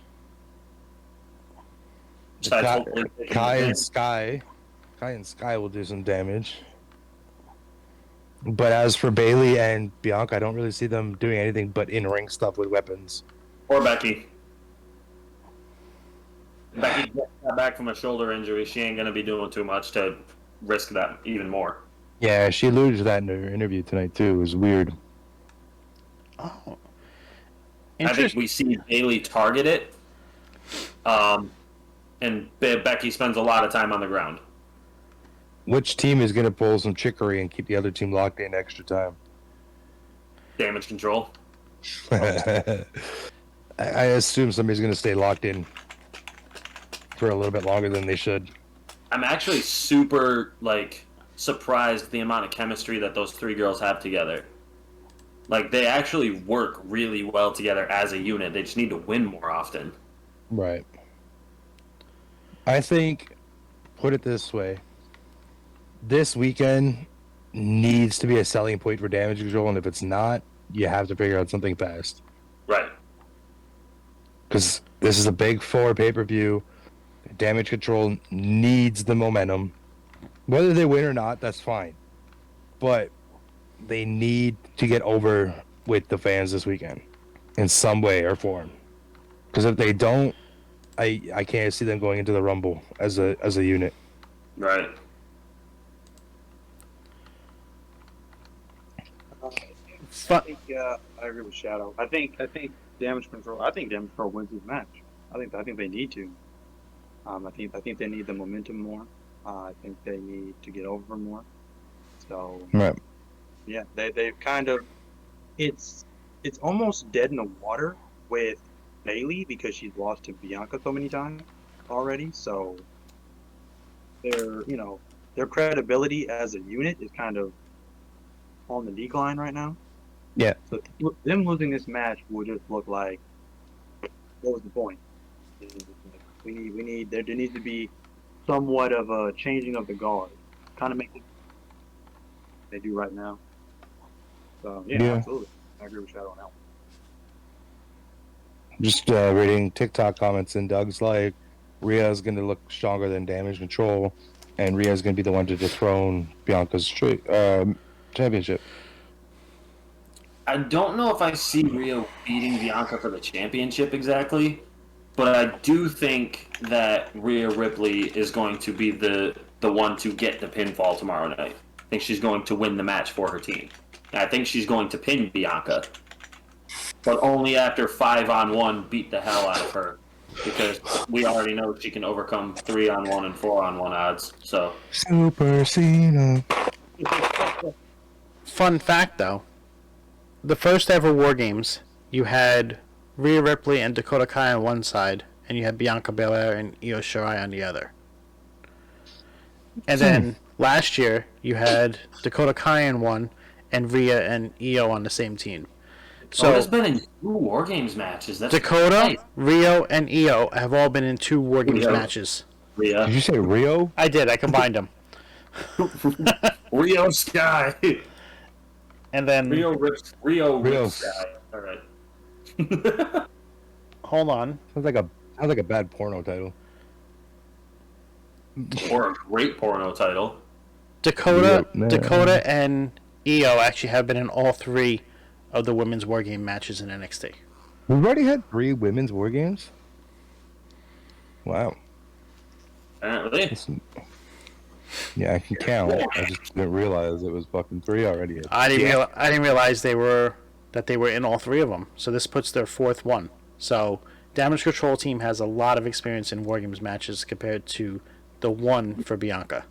Besides hopefully taking Kai the and pin. Sky will do some damage. But as for Bailey and Bianca, I don't really see them doing anything but in-ring stuff with weapons. Or Becky. Becky got back from a shoulder injury. She ain't going to be doing too much to risk that even more. Yeah, she alluded to that in her interview tonight too. It was weird. Oh. I think Interesting. we see Bailey target it, and Becky spends a lot of time on the ground. Which team is going to pull some trickery and keep the other team locked in extra time? Damage control. I assume somebody's going to stay locked in for a little bit longer than they should. I'm actually super surprised the amount of chemistry that those 3 girls have together. Like, they actually work really well together as a unit. They just need to win more often. Right. I think, put it this way, this weekend needs to be a selling point for Damage Control, and if it's not, you have to figure out something fast. Right. Because this is a big 4 pay-per-view. Damage Control needs the momentum. Whether they win or not, that's fine. But they need to get over with the fans this weekend in some way or form. Because if they don't, I can't see them going into the Rumble as a unit. Right. I Fun. think I agree with Shadow. I think Damage Control. I think Damage Control wins this match. I think they need to. I think they need the momentum more. I think they need to get over more. So Right. yeah, they've kind of it's almost dead in the water with Bailey because she's lost to Bianca so many times already. So their credibility as a unit is kind of on the decline right now. Yeah. So them losing this match will just look like, what was the point? We need there needs to be somewhat of a changing of the guard, kind of make it they do right now. So yeah, Yeah. absolutely, I agree with Shadow on that one. Just reading TikTok comments, and Doug's like, Rhea's going to look stronger than Damage Control, and Rhea's going to be the one to dethrone Bianca's championship. I don't know if I see Rhea beating Bianca for the championship exactly, but I do think that Rhea Ripley is going to be the one to get the pinfall tomorrow night. I think she's going to win the match for her team. And I think she's going to pin Bianca. but only after 5-on-1 beat the hell out of her. Because we already know she can overcome 3-on-1 and 4-on-1 odds. So Super Cena. Fun fact, though, the first ever War Games, you had Rhea Ripley and Dakota Kai on one side, and you had Bianca Belair and Io Shirai on the other. And then last year, you had Dakota Kai on one, and Rhea and Io on the same team. So Dakota's been in 2 War Games matches. That's Dakota, nice. Rio, and Io have all been in 2 War Games Rio. matches. Rhea. Did you say Rio? I did. I combined them. Rio Sky. And then Rio Rips Rio. Sky. All right. hold on. Sounds like a bad porno title. Or a great porno title. Dakota, Yep, man. Dakota, and Io actually have been in all 3 of the women's War Game matches in NXT. We've already had 3 women's war games. Wow. Apparently. Yeah, I can count. I just didn't realize it was fucking 3 already. I didn't realize they were in all 3 of them. So this puts their 4th one. So Damage Control team has a lot of experience in War Games matches compared to the one for Bianca.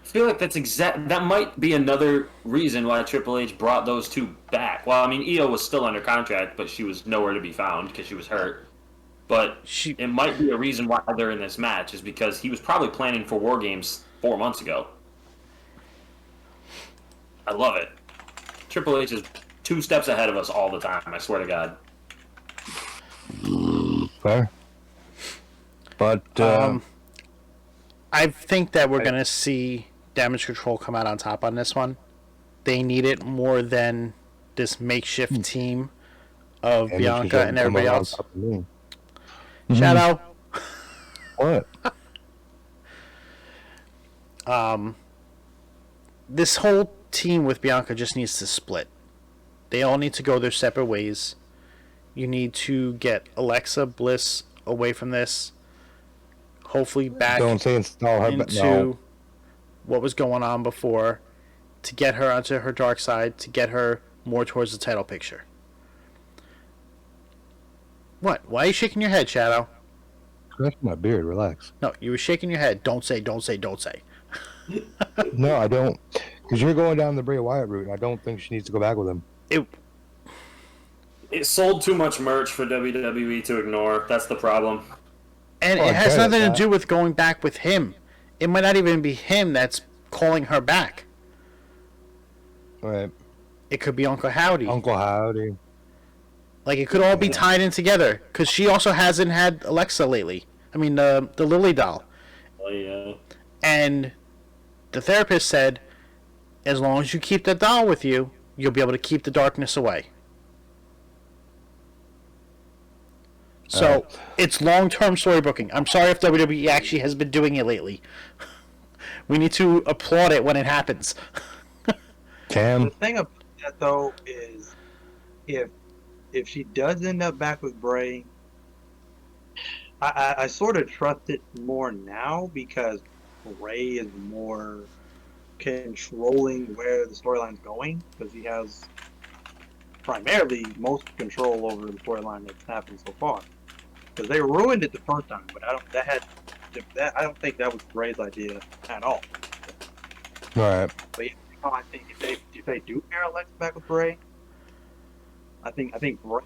I feel like that might be another reason why Triple H brought those 2 back. Well, I mean, Io was still under contract, but she was nowhere to be found because she was hurt. But it might be a reason why they're in this match is because he was probably planning for War Games 4 months ago. I love it. Triple H is 2 steps ahead of us all the time, I swear to God. Fair. But I think that we're going to see Damage Control come out on top on this one. They need it more than this makeshift team of Bianca and everybody else. Shout out. What? This whole team with Bianca just needs to split. They all need to go their separate ways. You need to get Alexa Bliss away from this. Hopefully back Don't say install her, into but no. what was going on before, to get her onto her dark side, to get her more towards the title picture. What? Why are you shaking your head, Shadow? Scratch my beard. Relax. No, you were shaking your head. Don't say, don't say, don't say. No, I don't. Because you're going down the Bray Wyatt route, and I don't think she needs to go back with him. It sold too much merch for WWE to ignore. That's the problem. And it has nothing to do with going back with him. It might not even be him that's calling her back. Right. It could be Uncle Howdy. Uncle Howdy. Like, it could all be tied in together. Because she also hasn't had Alexa lately. I mean, the Lily doll. Oh, yeah. And the therapist said, as long as you keep the doll with you, you'll be able to keep the darkness away. So, it's long-term storybooking. I'm sorry if WWE actually has been doing it lately. We need to applaud it when it happens. Cam. The thing about that though is, if she does end up back with Bray, I sort of trust it more now because Bray is more controlling where the storyline's going because he has primarily most control over the storyline that's happened so far. Because they ruined it the first time, but I don't think that was Bray's idea at all. Right. But I think if they do pair Alexa back with Bray, I think Bray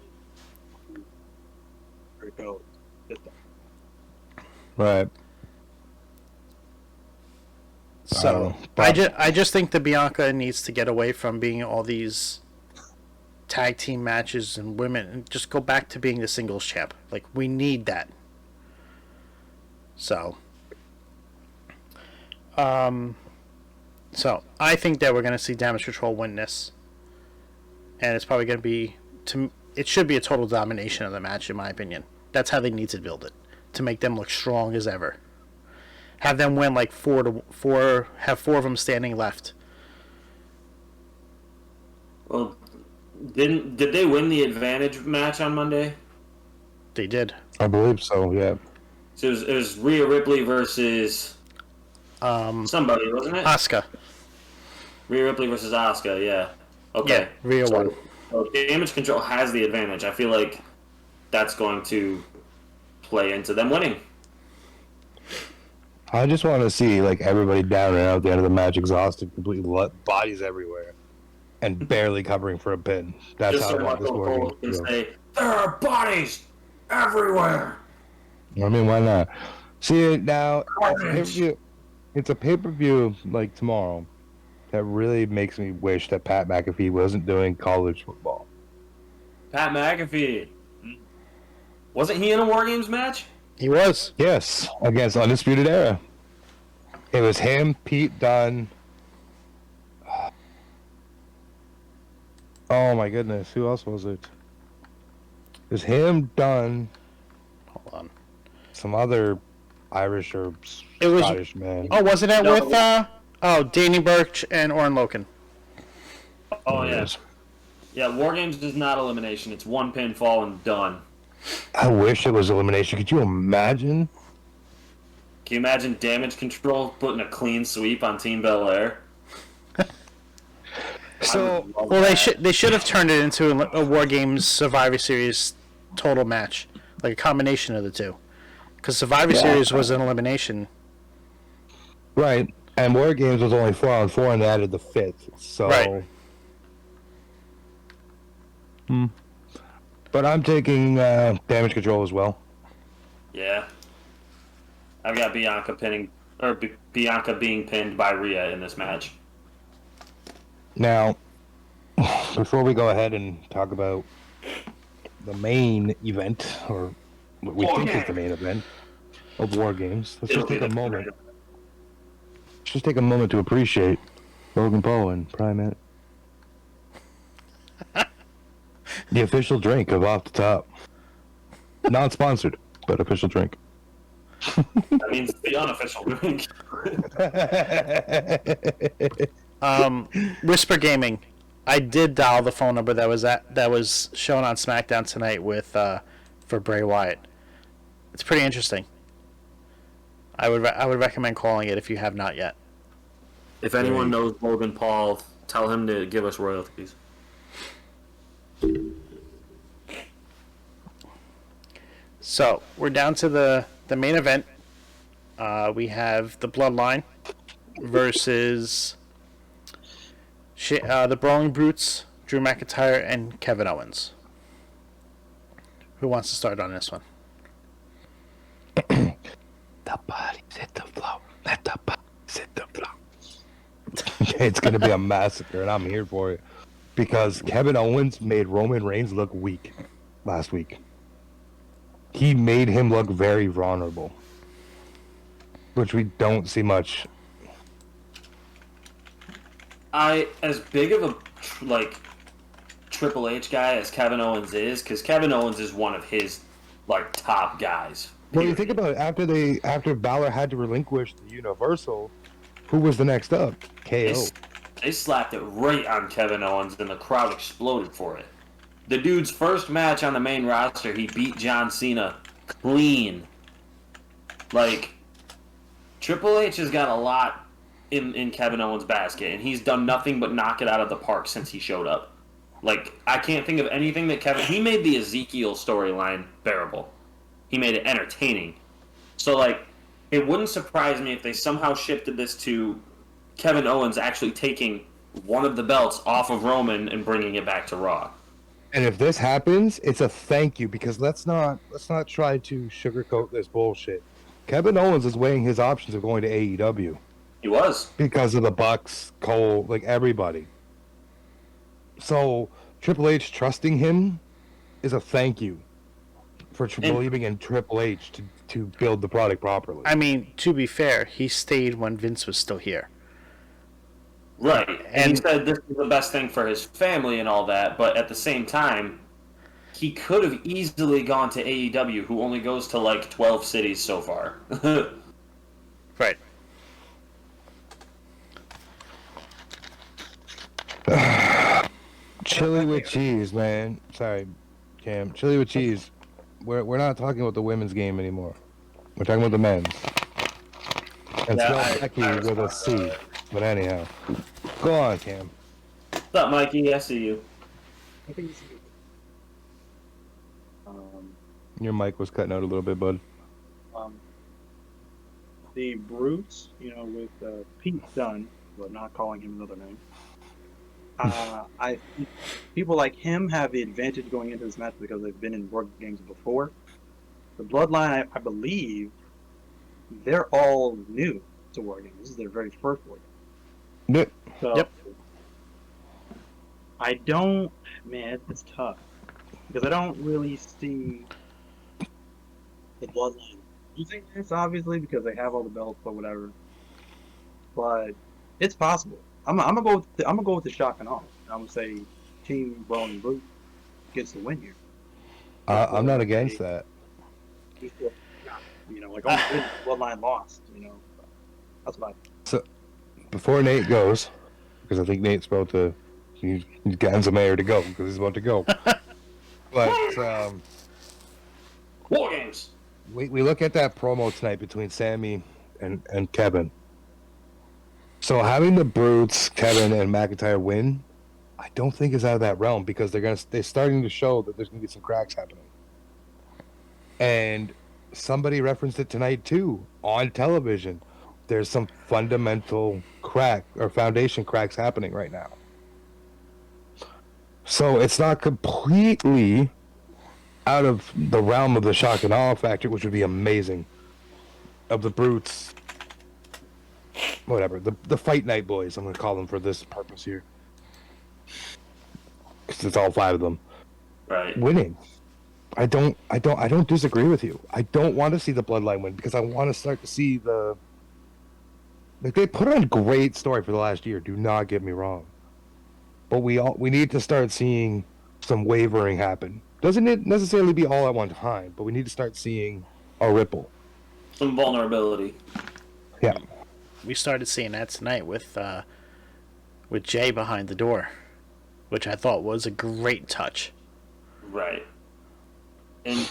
where it goes. Right. So I just think that Bianca needs to get away from being all these tag team matches and women and just go back to being the singles champ. Like, we need that. So I think that we're going to see Damage Control win this, and it's probably going to be it should be a total domination of the match, in my opinion. That's how they need to build it, to make them look strong as ever. Have them win like 4-4, have 4 of them standing left. Well, did they win the advantage match on Monday? They did. I believe so, yeah. So it was Rhea Ripley versus somebody, wasn't it? Asuka. Rhea Ripley versus Asuka, yeah. Okay. Yeah, Rhea won. So damage control has the advantage. I feel like that's going to play into them winning. I just want to see like everybody down and out at the end of the match, exhausted, completely bodies everywhere, and barely covering for a pin. That's Just how so I want this Michael war game Cole to can go. say, there are bodies everywhere. I mean, why not? See, now it's a Carnage. pay-per-view. It's a pay-per-view like tomorrow that really makes me wish that Pat McAfee wasn't doing college football. Pat McAfee. Wasn't he in a War Games match? He was. Yes, against Undisputed Era. It was him, Pete Dunne. Oh my goodness, who else was it? It was him, Dunne, Hold on. some other Irish or It was- Scottish man. Oh, wasn't that No. with Danny Burch and Oren Loken? Oh, There it yeah. is. Yeah, War Games is not elimination. It's one pinfall and done. I wish it was elimination. Could you imagine? Can you imagine Damage Control putting a clean sweep on Team Bel Air? So, Well, they should have turned it into a War Games Survivor Series total match, like a combination of the two. Because Survivor Series was an elimination. right, and War Games was only 4-on-4, and they added the fifth. So, Right. But I'm taking Damage Control as well. Yeah. I've got Bianca being pinned by Rhea in this match. Now, before we go ahead and talk about the main event, or what we think is the main event of War Games, let's just take a moment. Let's just take a moment to appreciate Logan Paul and Primate. The official drink of Off the Top. Not sponsored, but official drink. That means the unofficial drink. Whisper Gaming. I did dial the phone number that was shown on SmackDown tonight with for Bray Wyatt. It's pretty interesting. I would recommend calling it if you have not yet. If anyone knows Logan Paul, tell him to give us royalties. So we're down to the main event. We have the Bloodline versus the Brawling Brutes, Drew McIntyre, and Kevin Owens. Who wants to start on this one? The bodies hit the floor. Let the bodies hit the floor. It's going to be a massacre, and I'm here for it. Because Kevin Owens made Roman Reigns look weak last week. He made him look very vulnerable, which we don't see much. As big of a Triple H guy as Kevin Owens is, because Kevin Owens is one of his top guys. Well, you think about it, after Balor had to relinquish the Universal, who was the next up? KO. They slapped it right on Kevin Owens, and the crowd exploded for it. The dude's first match on the main roster, he beat John Cena clean. Triple H has got a lot in Kevin Owens' basket, and he's done nothing but knock it out of the park since he showed up. I can't think of anything that he made the Ezekiel storyline bearable. He made it entertaining. So, it wouldn't surprise me if they somehow shifted this to Kevin Owens actually taking one of the belts off of Roman and bringing it back to Raw. And if this happens, it's a thank you, because let's not try to sugarcoat this bullshit. Kevin Owens is weighing his options of going to AEW He was. because of the Bucks, Cole, everybody. So Triple H trusting him is a thank you for believing in Triple H to build the product properly. I mean, to be fair, he stayed when Vince was still here. Right. And he And- said this is the best thing for his family and all that, but at the same time, he could have easily gone to AEW, who only goes to 12 cities so far. Right. Chili with cheese, man. Sorry, Cam. Chili with cheese. We're not talking about the women's game anymore. We're talking about the men's. And spell Becky with a C. But anyhow, go on, Cam. What's up, Mikey? I see you. I think this is um, Your mic was cutting out a little bit, bud. um, the Brutes, with Pete Dunne, but not calling him another name. I think people like him have the advantage going into this match because they've been in War Games before. The Bloodline, I believe, they're all new to War Games. This is their very first War Game. Yep. So Yep. I don't, man, it's tough because I don't really see the Bloodline using this, obviously, because they have all the belts or whatever. But it's possible. I'm gonna go with I'm gonna go with the shock and awe. I'm gonna say Team Braun and Brute gets the win here. I'm not against that. Like oh my goodness, Bloodline lost. That's what So, before Nate goes, because I think Nate's about to, he's getting some air to go because he's about to go. But War Games. we look at that promo tonight between Sammy and Kevin. So having the Brutes, Kevin, and McIntyre win, I don't think is out of that realm because they're starting to show that there's gonna be some cracks happening. And somebody referenced it tonight too on television. There's some fundamental foundation cracks happening right now. So it's not completely out of the realm of the shock and awe factor, which would be amazing. Of the Brutes, whatever, the Fight Night Boys, I'm going to call them for this purpose here, because it's all 5 of them Right. winning. I don't disagree with you. I don't want to see the Bloodline win because I want to start to see they put on a great story for the last year. Do not get me wrong, but we need to start seeing some wavering happen. Doesn't it necessarily be all at one time, but we need to start seeing a ripple. Some vulnerability. Yeah. We started seeing that tonight with Jay behind the door, which I thought was a great touch. Right. And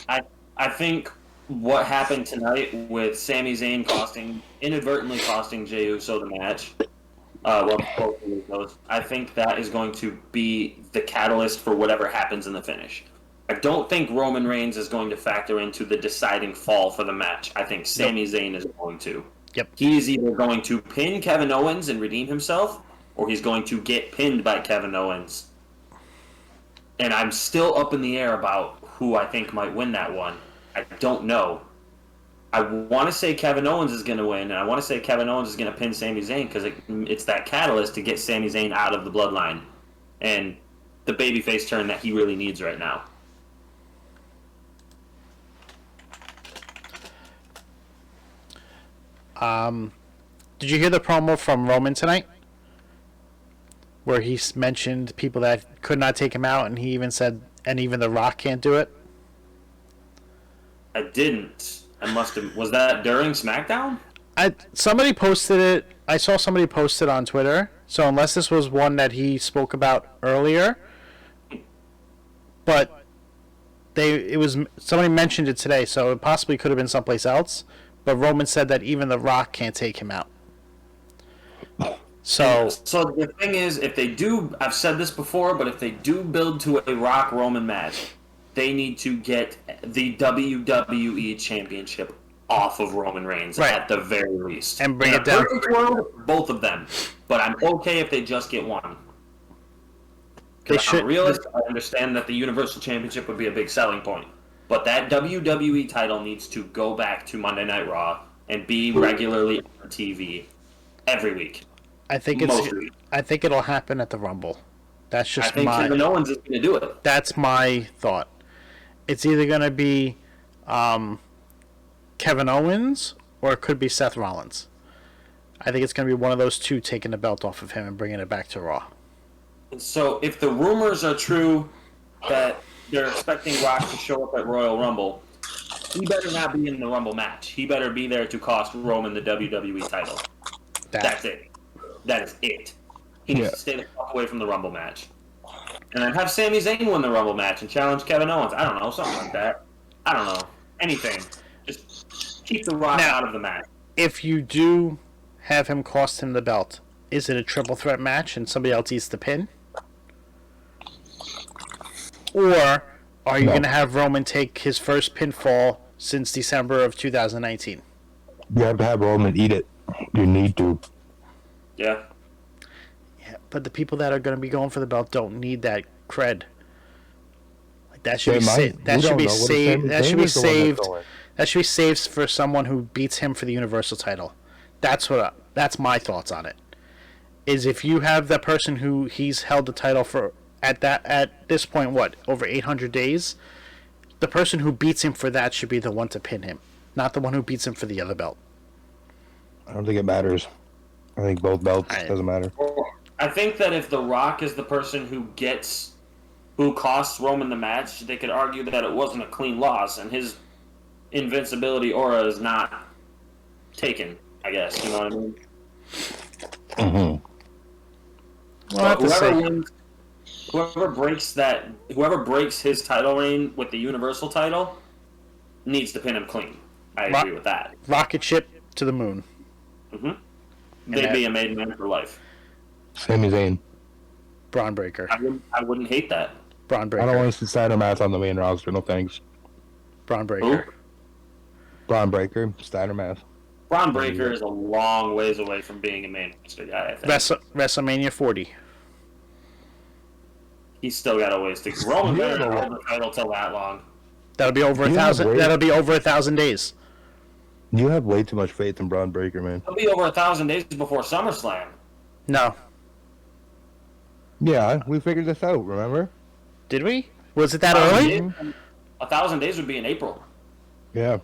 I think what happened tonight with Sami Zayn inadvertently costing Jey Uso the match, both of those, I think that is going to be the catalyst for whatever happens in the finish. I don't think Roman Reigns is going to factor into the deciding fall for the match. I think Sami Zayn is going to. Yep. He's either going to pin Kevin Owens and redeem himself, or he's going to get pinned by Kevin Owens. And I'm still up in the air about who I think might win that one. I don't know. I want to say Kevin Owens is going to win, and I want to say Kevin Owens is going to pin Sami Zayn because it's that catalyst to get Sami Zayn out of the bloodline and the babyface turn that he really needs right now. Did you hear the promo from Roman tonight? Where he mentioned people that could not take him out, and he even said, and even The Rock can't do it? I didn't. I must have. Was that during SmackDown? Somebody posted it. I saw somebody post it on Twitter. So unless this was one that he spoke about earlier, but somebody mentioned it today, so it possibly could have been someplace else. But Roman said that even The Rock can't take him out. So the thing is, if they do, I've said this before, but if they do build to a Rock Roman match, they need to get the WWE Championship off of Roman Reigns at the very least, and bring it down. World, both of them, but I'm okay if they just get one. They should. I'm a realist. I understand that the Universal Championship would be a big selling point, but that WWE title needs to go back to Monday Night Raw and be regularly on TV every week. I think it'll happen at the Rumble. That's just I think Kevin Owens is going to do it. That's my thought. It's either going to be Kevin Owens or it could be Seth Rollins. I think it's going to be one of those two taking the belt off of him and bringing it back to Raw. So if the rumors are true that they're expecting Rock to show up at Royal Rumble, he better not be in the Rumble match. He better be there to cost Roman the WWE title. That's it. That is it. He needs to stay the fuck away from the Rumble match. And then have Sami Zayn win the Rumble match and challenge Kevin Owens. I don't know, something like that. I don't know. Anything. Just keep The Rock out of the match. If you do have him cost him the belt, is it a triple threat match and somebody else eats the pin? Or are you No. going to have Roman take his first pinfall since December of 2019? You have to have Roman eat it. You need to. Yeah. Yeah, but the people that are going to be going for the belt don't need that cred. Like that should They be might. that We should don't be know. What if saved. Sami That should Zayn be is the one that's saved. going? That should be saved for someone who beats him for the Universal title. That's my thoughts on it. Is if you have that person who he's held the title for at this point, what, over 800 days, the person who beats him for that should be the one to pin him, not the one who beats him for the other belt. I don't think it matters. I think both belts doesn't matter. I think that if The Rock is the person who costs Roman the match, they could argue that it wasn't a clean loss, and his invincibility aura is not taken, I guess. You know what I mean? Mm-hmm. Well, whoever breaks his title reign with the Universal title needs to pin him clean. I agree with that. Rocket ship to the moon. Mm-hmm. They'd be a made man for life. Sami Zayn. Braun Breaker. I wouldn't hate that. Braun Breaker. I don't want to see Steiner Math on the main roster. No thanks. Braun Breaker. Braun Breaker, Steiner Math. Braun Breaker is a long ways away from being a main roster guy, I think. WrestleMania 40. He's still got a ways to go. Roman better not hold the title till that long. That'll be over 1,000. That'll be over 1,000 days. You have way too much faith in Braun Breaker, man. It'll be over 1,000 days before SummerSlam. No. Yeah, we figured this out, remember? Did we? Was it that early? 1,000 days would be in April. Yeah.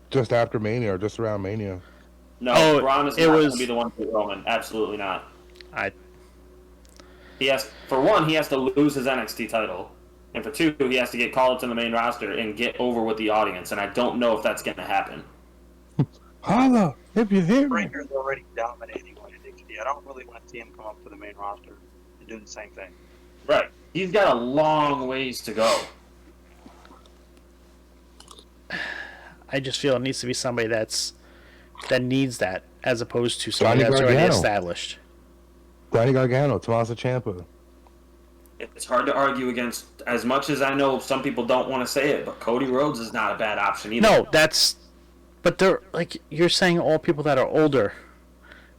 Just after Mania or just around Mania. No, Braun is not going to be the one for Roman. Absolutely not. For one, he has to lose his NXT title. And for two, he has to get called up to the main roster and get over with the audience. And I don't know if that's going to happen. Holla, if you hear me. Breaker's already dominating on NXT. I don't really want to see him come up to the main roster and do the same thing. Right. He's got a long ways to go. I just feel it needs to be somebody that needs that, as opposed to somebody Johnny that's already Gargano. established. Johnny Gargano, Tommaso Ciampa. It's hard to argue against, as much as I know some people don't want to say it, but Cody Rhodes is not a bad option either. No, but they're like you're saying, all people that are older.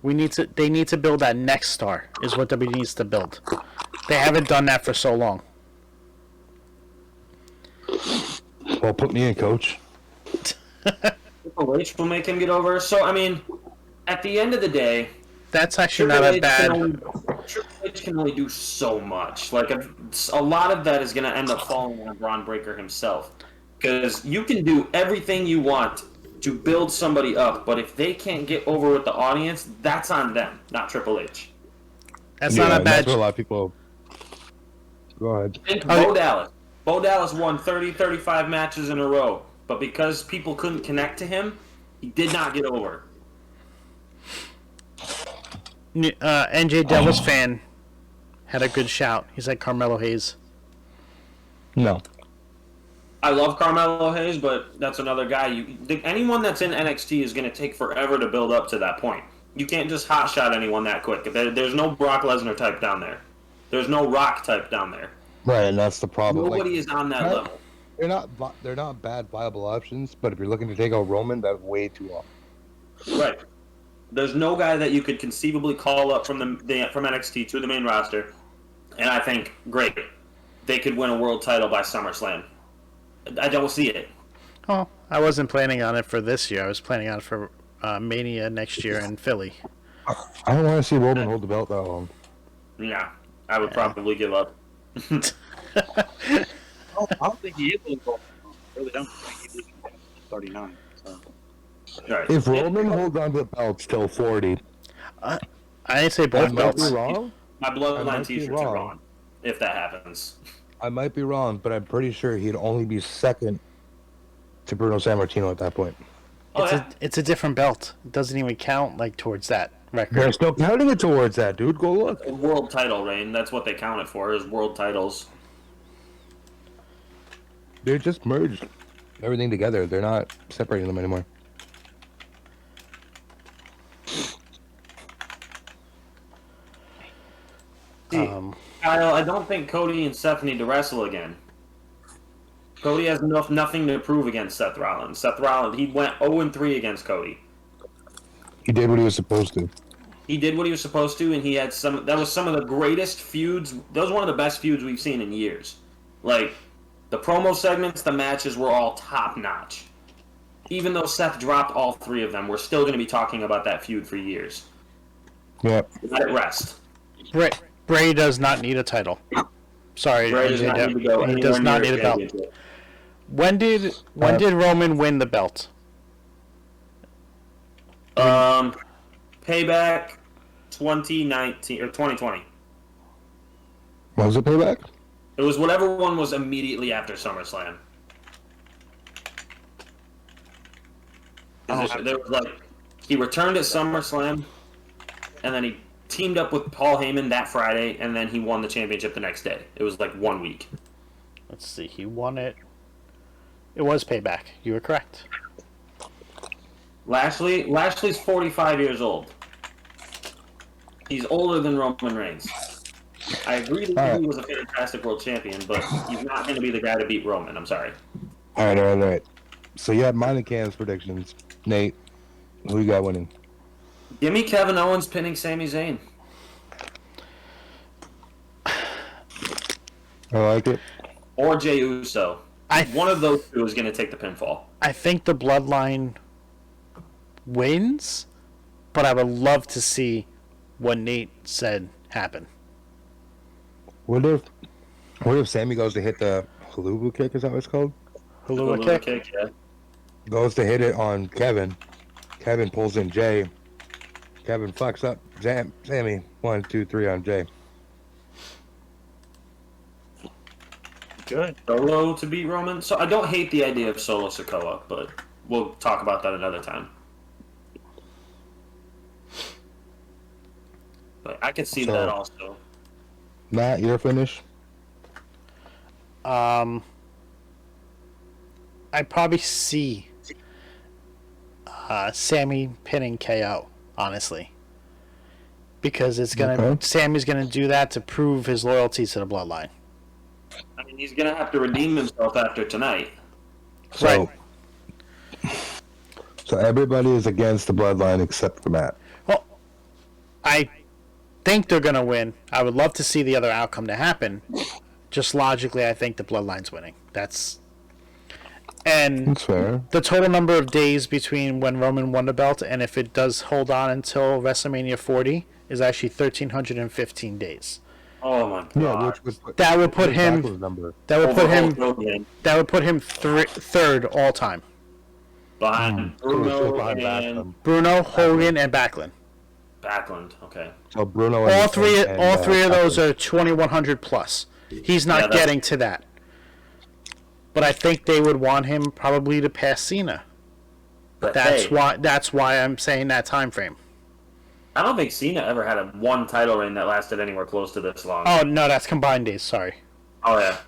They need to build that next star, is what WWE needs to build. They haven't done that for so long. Well, put me in, coach. Triple H will make him get over. So, I mean, at the end of the day, That's actually not a bad. Triple H can only do so much. Like, a lot of that is going to end up falling on Braun Breaker himself. Because you can do everything you want to build somebody up, but if they can't get over with the audience, that's on them, not Triple H. That's not a bad. That's what a lot of people. Go ahead. Think Bo Dallas. Bo Dallas won 30, 35 matches in a row, but because people couldn't connect to him, he did not get over. NJ Devils fan had a good shout. He's like Carmelo Hayes. No. I love Carmelo Hayes, but that's another guy. Anyone that's in NXT is going to take forever to build up to that point. You can't just hotshot anyone that quick. There's no Brock Lesnar type down there. There's no Rock type down there. Right, and that's the problem. Nobody is on that level. They're not bad viable options, but if you're looking to take out Roman, that's way too long. Right. There's no guy that you could conceivably call up from NXT to the main roster, and I think, great, they could win a world title by SummerSlam. I don't see it. Oh, I wasn't planning on it for this year. I was planning on it for Mania next year in Philly. I don't want to see Roman hold the belt that long. Yeah, I would probably give up. I don't think he is losing. I really don't think he's losing 39. So. Right. If Roman holds on to the belts till 40, I didn't say I both might belts. be wrong. My I bloodline might be t-shirts are wrong. gone, if that happens. I might be wrong, but I'm pretty sure he'd only be second to Bruno Sammartino at that point. Oh, yeah. It's a different belt. It doesn't even count like towards that record. They're still counting it towards that, dude. Go look. A world title reign, that's what they count it for, is world titles. They just merged everything together. They're not separating them anymore. Kyle, I don't think Cody and Seth need to wrestle again. Cody has nothing to prove against Seth Rollins. Seth Rollins, he went 0-3 against Cody. He did what he was supposed to. He did what he was supposed to, and he had that was some of the greatest feuds. That was one of the best feuds we've seen in years. Like, the promo segments, the matches were all top notch. Even though Seth dropped all 3 of them, we're still going to be talking about that feud for years. Yep. Let it rest. Bray does not need a title. Sorry, Bray does not need to go he does anywhere not near need a a belt. championship. When did Roman win the belt? Payback 2019 or 2020. What was it, Payback? It was whatever one was immediately after SummerSlam. There was like, he returned at SummerSlam, and then he teamed up with Paul Heyman that Friday, and then he won the championship the next day. It was like 1 week. Let's see. He won it. It was Payback. You were correct. Lashley's 45 years old. He's older than Roman Reigns. I agree that he was a fantastic world champion, but he's not going to be the guy to beat Roman. I'm sorry. All right. So you had mine and Cam's predictions. Nate, who you got winning? Give me Kevin Owens pinning Sami Zayn. I like it. Or Jey Uso. One of those two is going to take the pinfall. I think the Bloodline wins, but I would love to see what Nate said happen. What if Sammy goes to hit the Halubu kick? Is that what it's called? Halubu kick? Yeah. Goes to hit it on Kevin. Kevin pulls in Jay. Kevin fucks up Sammy. 1, 2, 3 on Jay. Good. Solo to beat Roman. So I don't hate the idea of Solo Sikoa, but we'll talk about that another time. But I could see that also. Matt, your finish? I probably see Sammy pinning KO, honestly. Because Sammy's gonna do that to prove his loyalty to the Bloodline. I mean, he's gonna have to redeem himself after tonight. Right. So everybody is against the Bloodline except for Matt. Well, I think they're gonna win. I would love to see the other outcome to happen. Just logically, I think the Bloodline's winning. That's fair. The total number of days between when Roman won the belt and if it does hold on until WrestleMania 40 is actually 1,315 days. Oh my god! Yeah, that would put him third all time. Behind Bruno, Hogan, and Backlund. Okay. So Bruno. All three of those are 2,100 plus. He's not getting to that. But I think they would want him probably to pass Cena. That's why I'm saying that time frame. I don't think Cena ever had one title reign that lasted anywhere close to this long. Oh no, that's combined days. Sorry. Oh yeah.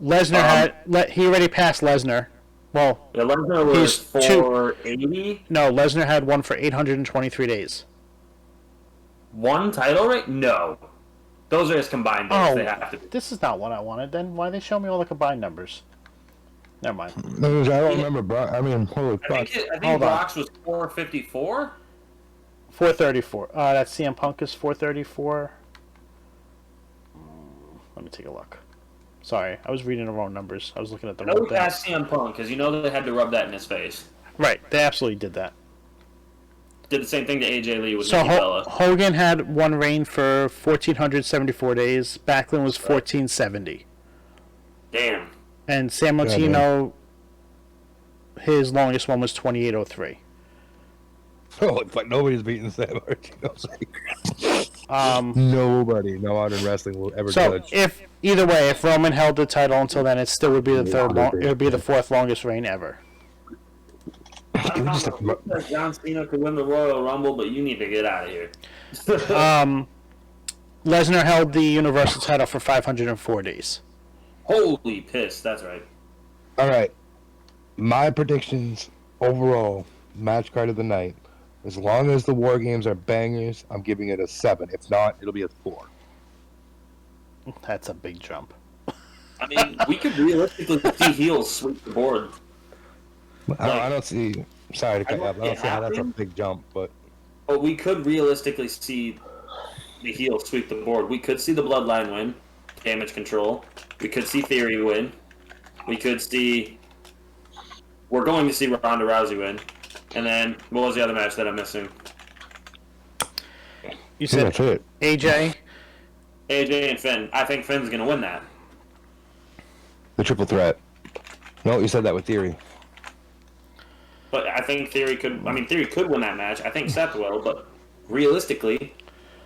Lesnar he already passed Lesnar. Well, yeah, Lesnar was 480. No, Lesnar had one for 823 days. One title reign? No. Those are his combined days. Oh, they have to be. This is not what I wanted. Then why they show me all the combined numbers? Never mind. I don't remember Brock. I mean, holy fuck. I think Brock's was 454. 434. That's CM Punk is 434. Let me take a look. Sorry, I was reading the wrong numbers. I was looking at the wrong thing. Past CM Punk, because you know they had to rub that in his face. Right, they absolutely did that. Did the same thing to AJ Lee with Nikki Bella. Hogan had one reign for 1,474 days. Backlund was 1,470. Damn. And San Martino, his longest one was 2,803. Oh, but nobody's beating San Martino. Nobody, no modern wrestling will ever judge. So either way, if Roman held the title until then, it still would be it would be the fourth longest reign ever. John Cena could win the Royal Rumble, but you need to get out of here. Lesnar held the Universal title for 504 days. Holy piss, that's right. All right. My predictions overall, match card of the night. As long as the War Games are bangers, I'm giving it a 7. If not, it'll be a 4. That's a big jump. I mean, we could realistically see heels sweep the board. I don't see. Sorry to cut you off. I don't see how that's a happening. big jump, but But we could realistically see the heels sweep the board. We could see the Bloodline win, damage control. We could see Theory win. We could see. We're going to see Ronda Rousey win. And then, what was the other match that I'm missing? You said that's it. AJ. AJ and Finn. I think Finn's going to win that. The triple threat. No, you said that with Theory. But I think Theory could. I mean, Theory could win that match. I think Seth will. But realistically,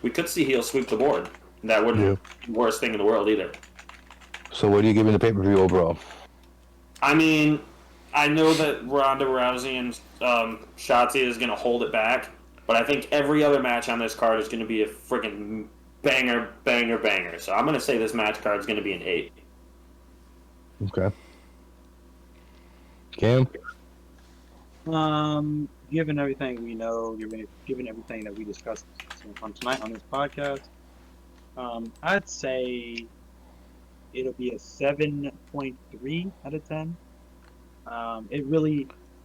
we could see heels sweep the board. That wouldn't be the worst thing in the world either. So what are you giving the pay-per-view overall? I mean, I know that Ronda Rousey and Shotzi is going to hold it back, but I think every other match on this card is going to be a freaking banger, banger, banger. So I'm going to say this match card is going to be an 8. Okay. Cam? Given everything we know, given everything that we discussed on tonight on this podcast, I'd say it'll be a 7.3 out of 10.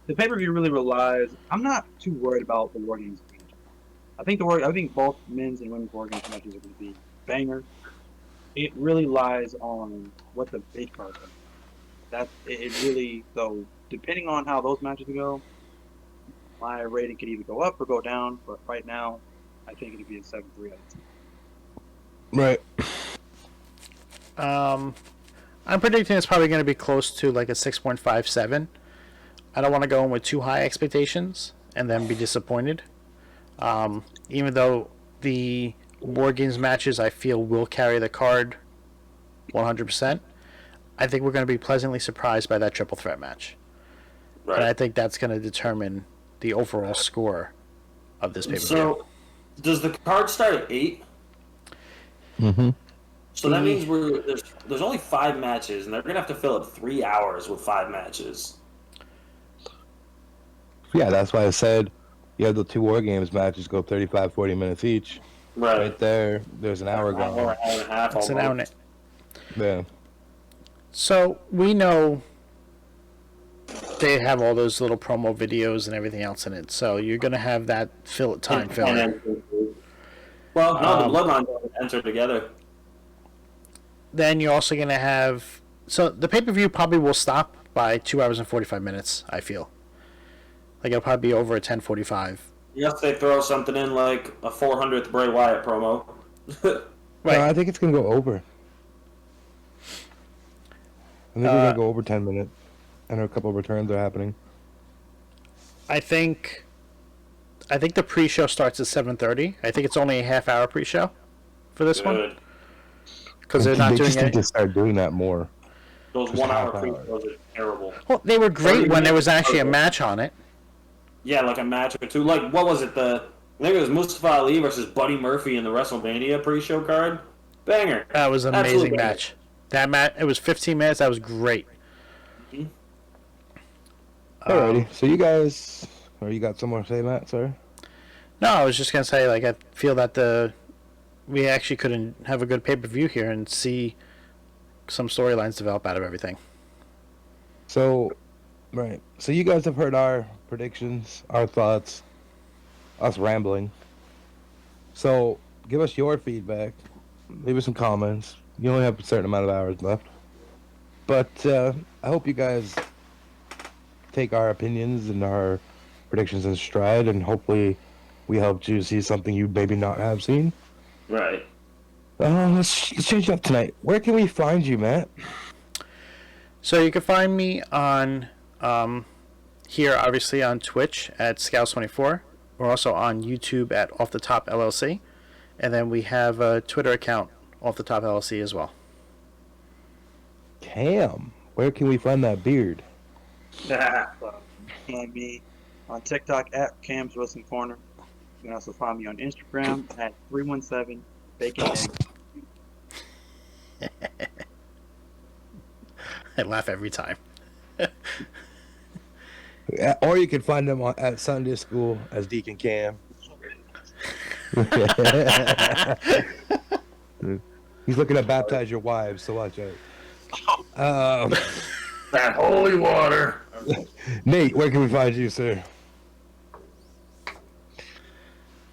The pay-per-view really relies. I'm not too worried about the War Games match. I think both men's and women's War Games matches are going to be banger. It really lies on what the big card is. So depending on how those matches go, my rating could either go up or go down. But right now, I think it'll be a 7.3 out of 10. Right. I'm predicting it's probably going to be close to like a 6.57. I don't want to go in with too high expectations and then be disappointed. Even though the War Games matches I feel will carry the card 100%, I think we're going to be pleasantly surprised by that triple threat match. Right. And I think that's going to determine the overall score of this pay-per-view. So, does the card start at 8? Mm-hmm. So that means there's only 5 matches, and they're going to have to fill up 3 hours with 5 matches. Yeah, that's why I said you have the 2 War Games matches go 35, 40 minutes each. Right there, there's an hour gone. Hour and a half. It's an hour and a... Yeah. So we know they have all those little promo videos and everything else in it. So you're going to have that time filler. Well, no, the Bloodline don't enter together. Then you're also going to have... So the pay-per-view probably will stop by 2 hours and 45 minutes, I feel. Like, it'll probably be over at 10:45. Yes, they throw something in like a 400th Bray Wyatt promo. Right. No, I think it's going to go over. I think we're going to go over 10 minutes. I know a couple of returns are happening. I think the pre-show starts at 7:30. I think it's only a half-hour pre-show for this one. Because they're not they doing just it. need to start doing that more. Those Just 1 hour half hour. pre-shows are terrible. Well, they were great when there was actually a match on it. Yeah, like a match or two. Like, what was it? I think it was Mustafa Ali versus Buddy Murphy in the WrestleMania pre-show card. Banger. That was an Absolute amazing banger. match. That match, it was 15 minutes. That was great. Mhm. Alrighty. So you guys, or you got some more to say, Matt? Sorry. No, I was just gonna say, like, I feel that we actually couldn't have a good pay-per-view here and see some storylines develop out of everything. So, right. So you guys have heard our predictions, our thoughts, us rambling. So give us your feedback. Leave us some comments. You only have a certain amount of hours left. But I hope you guys take our opinions and our predictions in stride, and hopefully we helped you see something you maybe not have seen. Right. Let's change it up tonight. Where can we find you, Matt? So you can find me on here, obviously on Twitch at Scouts24. We're also on YouTube at Off the Top LLC, and then we have a Twitter account, Off the Top LLC, as well. Cam, where can we find that beard? Find me on TikTok at Cam's Wrestling Corner. You can also find me on Instagram at 317 Bacon Egg. I laugh every time. Yeah, or you can find them at Sunday School as Deacon Cam. He's looking to baptize your wives, so watch out. That holy water. Nate, where can we find you, sir?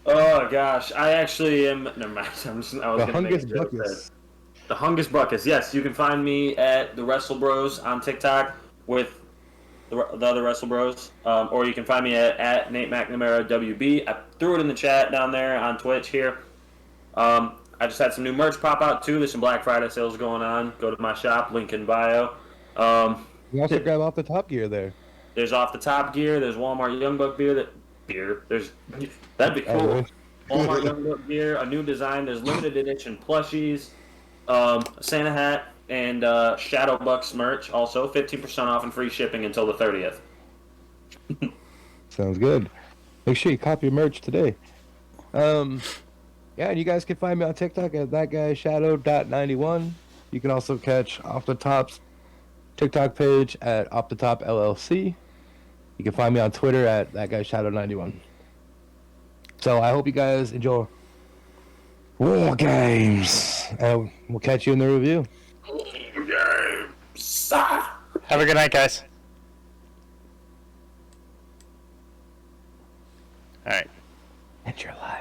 Oh gosh, I actually am. Never mind. I was The gonna make a Hungus joke there. Buckus. The Hungus Buckus. Yes, you can find me at the Wrestle Bros on TikTok with the other Wrestle Bros, or you can find me at Nate McNamara WB. I threw it in the chat down there on Twitch here. I just had some new merch pop out too. There's some Black Friday sales going on. Go to my shop, link in bio. You also grab off the Top Gear there. There's Off the Top gear. There's Walmart Young Buck beer. There's that'd be cool. Walmart Young Buck gear, a new design. There's limited edition plushies, a Santa hat, and Shadow Bucks merch. Also, 15% off and free shipping until the 30th. Sounds good. Make sure you copy your merch today. Yeah, and you guys can find me on TikTok at thatguyshadow.91. You can also catch Off the Top's TikTok page at Off the Top LLC. You can find me on Twitter at thatguyshadow91. So I hope you guys enjoy War Games. And we'll catch you in the review. Have a good night, guys. All right. And you're live.